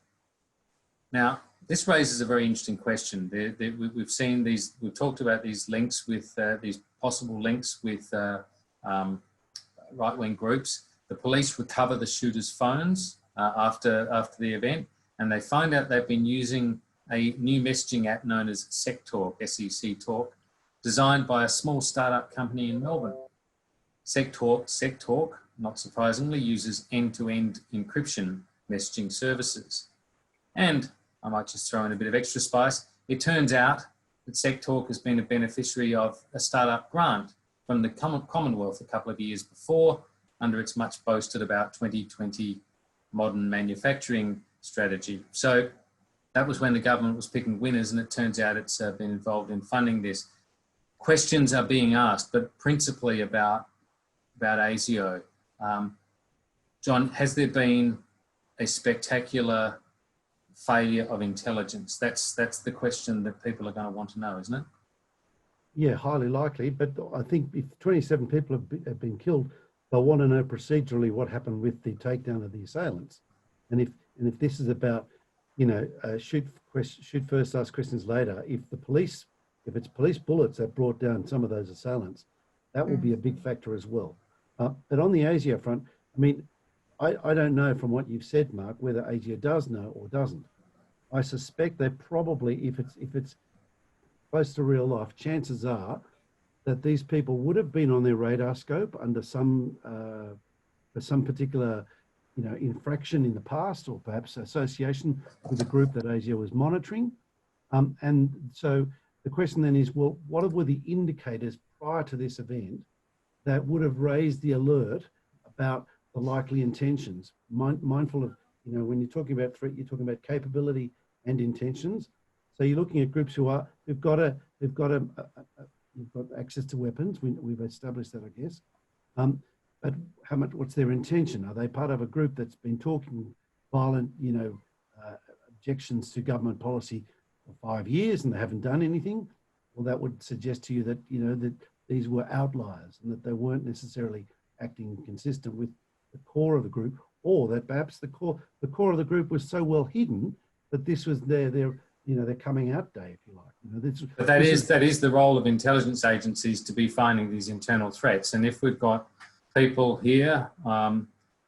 Now, this raises a very interesting question. We've seen these, we've talked about these links with, these possible links with right-wing groups. The police recover the shooters' phones after the event, and they find out they've been using a new messaging app known as SecTalk, S-E-C Talk, designed by a small startup company in Melbourne. SecTalk, not surprisingly, uses end-to-end encryption messaging services. And I might just throw in a bit of extra spice. It turns out that SecTalk has been a beneficiary of a startup grant from the Commonwealth a couple of years before, under its much boasted about 2020 modern manufacturing strategy. So that was when the government was picking winners, and it turns out it's been involved in funding this. Questions are being asked, but principally about ASIO. John, has there been a spectacular failure of intelligence? That's the question that people are going to want to know, isn't it? Yeah, highly likely. But I think if 27 people have been killed, they'll want to know procedurally what happened with the takedown of the assailants. And if this is about, you know, shoot first, ask questions later, if it's police bullets that brought down some of those assailants, that will be a big factor as well. But on the ASIO front, I mean, I don't know from what you've said, Mark, whether ASIO does know or doesn't. I suspect they probably, if it's close to real life, chances are that these people would have been on their radar scope under some for some particular, you know, infraction in the past, or perhaps association with a group that ASIO was monitoring. And so the question then is, well, what were the indicators prior to this event that would have raised the alert about the likely intentions? Mindful of, you know, when you're talking about threat, you're talking about capability and intentions. So you're looking at groups who've got access to weapons. We've established that, I guess. But what's their intention? Are they part of a group that's been talking violent, you know, objections to government policy for 5 years and they haven't done anything? Well, that would suggest to you that, you know, that these were outliers and that they weren't necessarily acting consistent with the core of the group, or that perhaps the core of the group was so well hidden that this was their coming out day, if you like. You know, but that is the role of intelligence agencies, to be finding these internal threats. And if we've got people here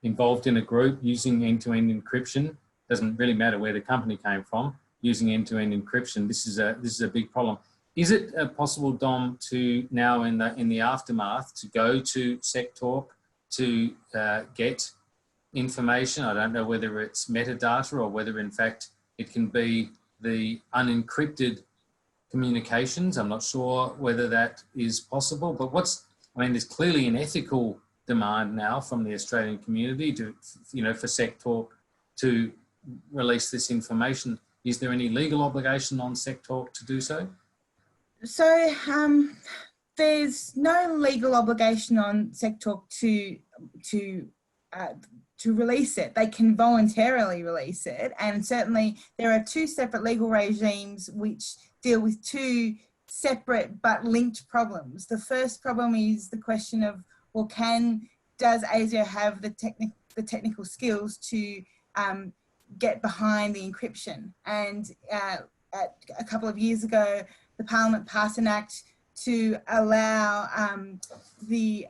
involved in a group using end-to-end encryption, doesn't really matter where the company came from, using end-to-end encryption, this is a big problem. Is it possible, Dom, to now in the aftermath to go to SecTalk to get information? I don't know whether it's metadata or whether in fact it can be the unencrypted communications. I'm not sure whether that is possible, but there's clearly an ethical demand now from the Australian community to, you know, for SecTalk to release this information. Is there any legal obligation on SecTalk to do so? So there's no legal obligation on SecTalk to release it. They can voluntarily release it, and certainly there are two separate legal regimes which deal with two separate but linked problems. The first problem is the question of, well, does ASIO have the technical skills to get behind the encryption? And a couple of years ago, the Parliament passed an act to allow the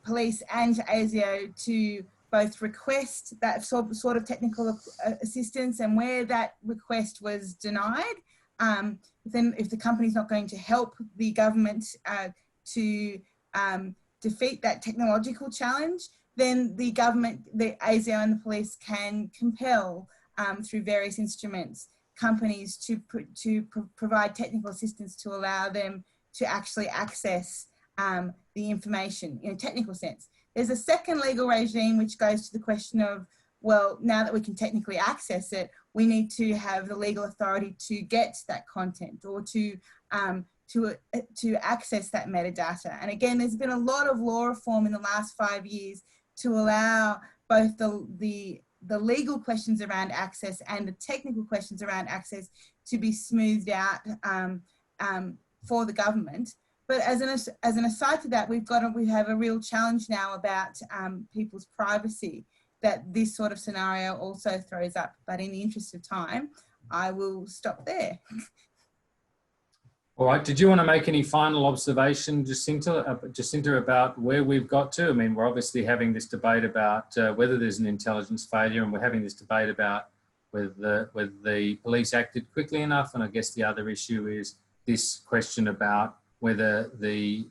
police and ASIO to both request that sort of technical assistance, and where that request was denied, then if the company's not going to help the government to defeat that technological challenge, then the government, the ASIO and the police can compel through various instruments companies to provide technical assistance to allow them to actually access the information in a technical sense. There's a second legal regime which goes to the question of, well, now that we can technically access it, we need to have the legal authority to get that content or to access that metadata. And again, there's been a lot of law reform in the last 5 years to allow both the legal questions around access and the technical questions around access to be smoothed out for the government. But as an aside to that, we have a real challenge now about people's privacy that this sort of scenario also throws up. But in the interest of time, I will stop there. All right. Did you want to make any final observation, Jacinta, about where we've got to? I mean, we're obviously having this debate about whether there's an intelligence failure, and we're having this debate about whether the police acted quickly enough. And I guess the other issue is this question about whether the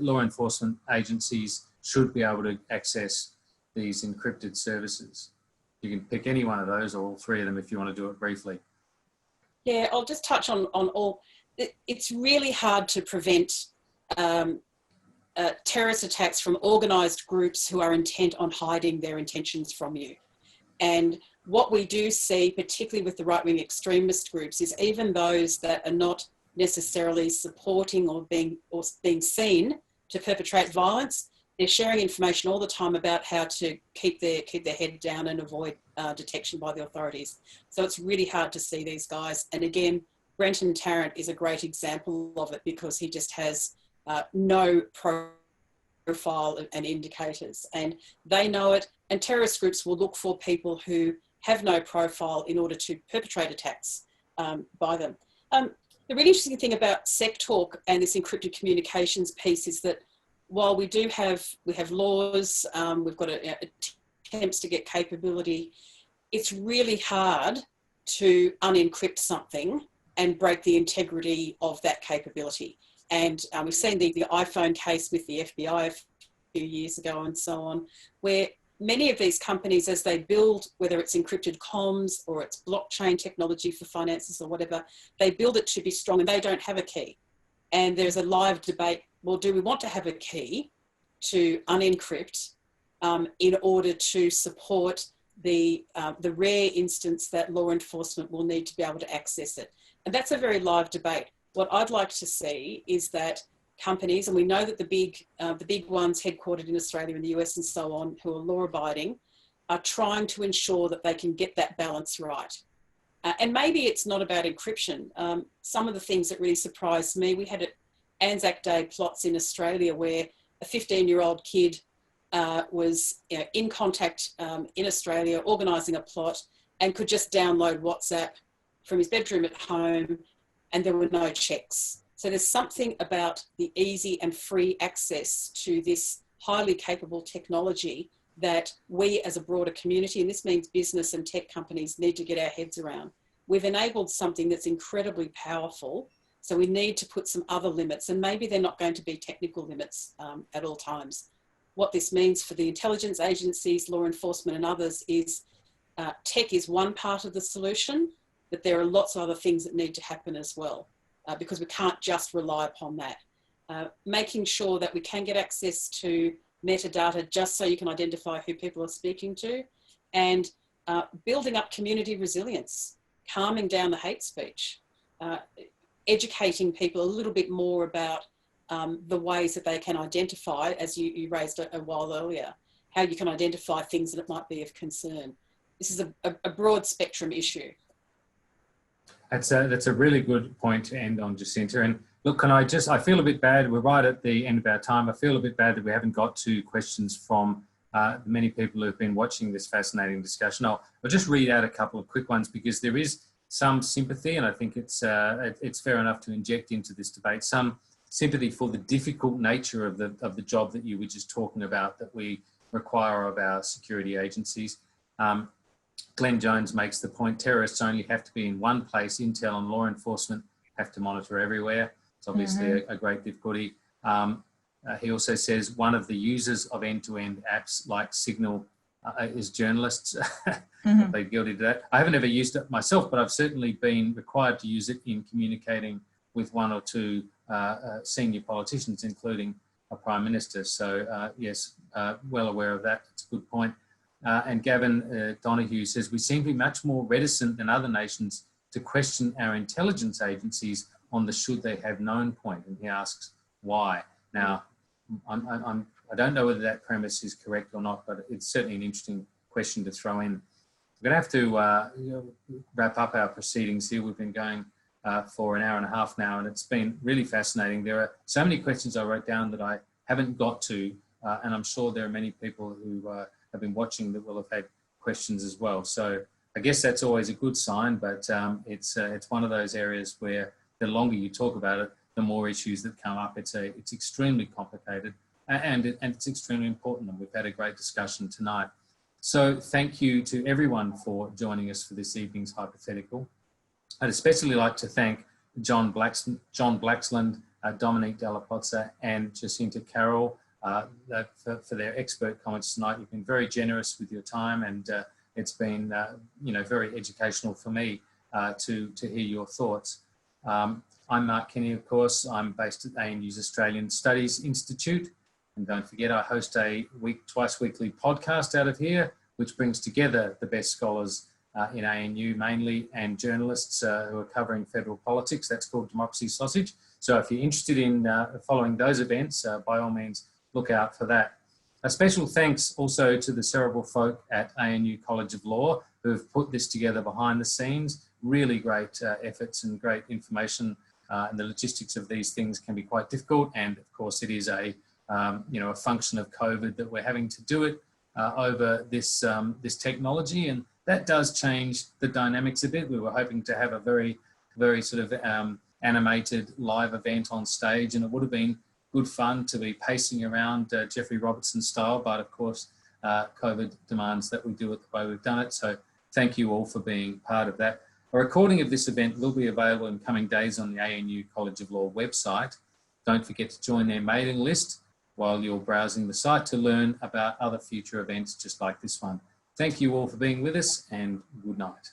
law enforcement agencies should be able to access these encrypted services. You can pick any one of those or all three of them if you want to do it briefly. Yeah, I'll just touch on all. It's really hard to prevent terrorist attacks from organised groups who are intent on hiding their intentions from you. And what we do see, particularly with the right-wing extremist groups, is even those that are not necessarily supporting or being seen to perpetrate violence, they're sharing information all the time about how to keep their head down and avoid detection by the authorities. So it's really hard to see these guys. And again, Brenton Tarrant is a great example of it because he just has no profile and indicators, and they know it. And terrorist groups will look for people who have no profile in order to perpetrate attacks by them. The really interesting thing about SecTalk and this encrypted communications piece is that while we have laws, we've got attempts to get capability, it's really hard to unencrypt something and break the integrity of that capability. And we've seen the iPhone case with the FBI a few years ago and so on, where many of these companies, as they build, whether it's encrypted comms or it's blockchain technology for finances or whatever, they build it to be strong and they don't have a key. And there's a live debate, well, do we want to have a key to unencrypt in order to support the rare instance that law enforcement will need to be able to access it? And that's a very live debate. What I'd like to see is that companies, and we know that the big ones headquartered in Australia and the US and so on, who are law abiding, are trying to ensure that they can get that balance right. And maybe it's not about encryption. Some of the things that really surprised me, we had Anzac Day plots in Australia where a 15-year-old kid was in contact in Australia, organising a plot, and could just download WhatsApp from his bedroom at home, and there were no checks. So there's something about the easy and free access to this highly capable technology that we as a broader community, and this means business and tech companies, need to get our heads around. We've enabled something that's incredibly powerful, so we need to put some other limits, and maybe they're not going to be technical limits at all times. What this means for the intelligence agencies, law enforcement and others is tech is one part of the solution, but there are lots of other things that need to happen as well. Because we can't just rely upon that. Making sure that we can get access to metadata just so you can identify who people are speaking to, and building up community resilience, calming down the hate speech, educating people a little bit more about the ways that they can identify, as you raised a while earlier, how you can identify things that might be of concern. This is a broad spectrum issue. That's a really good point to end on, Jacinta. And look, I feel a bit bad. We're right at the end of our time. I feel a bit bad that we haven't got to questions from many people who've been watching this fascinating discussion. I'll just read out a couple of quick ones because there is some sympathy, and I think it's fair enough to inject into this debate some sympathy for the difficult nature of the job that you were just talking about that we require of our security agencies. Glenn Jones makes the point, terrorists only have to be in one place. Intel and law enforcement have to monitor everywhere. It's obviously a great difficulty. He also says one of the users of end-to-end apps like Signal is journalists. They're guilty to that. I haven't ever used it myself, but I've certainly been required to use it in communicating with one or two senior politicians, including a Prime Minister. So yes, well aware of that. It's a good point. And Gavin Donahue says, we seem to be much more reticent than other nations to question our intelligence agencies on the should they have known point. And he asks why. Now, I'm I don't know whether that premise is correct or not, but it's certainly an interesting question to throw in. We're going to have to wrap up our proceedings here. We've been going for an hour and a half now, and it's been really fascinating. There are so many questions I wrote down that I haven't got to, and I'm sure there are many people who have been watching that will have had questions as well. So I guess that's always a good sign, but it's one of those areas where the longer you talk about it, the more issues that come up. It's extremely complicated, and it's extremely important, and we've had a great discussion tonight. So thank you to everyone for joining us for this evening's Hypothetical. I'd especially like to thank John Blaxland, Dominique Dalla-Pozza and Jacinta Carroll for their expert comments tonight. You've been very generous with your time, and it's been very educational for me to hear your thoughts. I'm Mark Kenny, of course. I'm based at ANU's Australian Studies Institute. And don't forget, I host a twice weekly podcast out of here, which brings together the best scholars in ANU mainly, and journalists who are covering federal politics. That's called Democracy Sausage. So if you're interested in following those events, by all means, look out for that. A special thanks also to the cerebral folk at ANU College of Law who have put this together behind the scenes. Really great efforts and great information, and the logistics of these things can be quite difficult. And of course, it is a function of COVID that we're having to do it over this technology, and that does change the dynamics a bit. We were hoping to have a very, very sort of animated live event on stage, and it would have been good fun to be pacing around Jeffrey Robertson style, but of course, COVID demands that we do it the way we've done it. So thank you all for being part of that. A recording of this event will be available in coming days on the ANU College of Law website. Don't forget to join their mailing list while you're browsing the site to learn about other future events just like this one. Thank you all for being with us, and good night.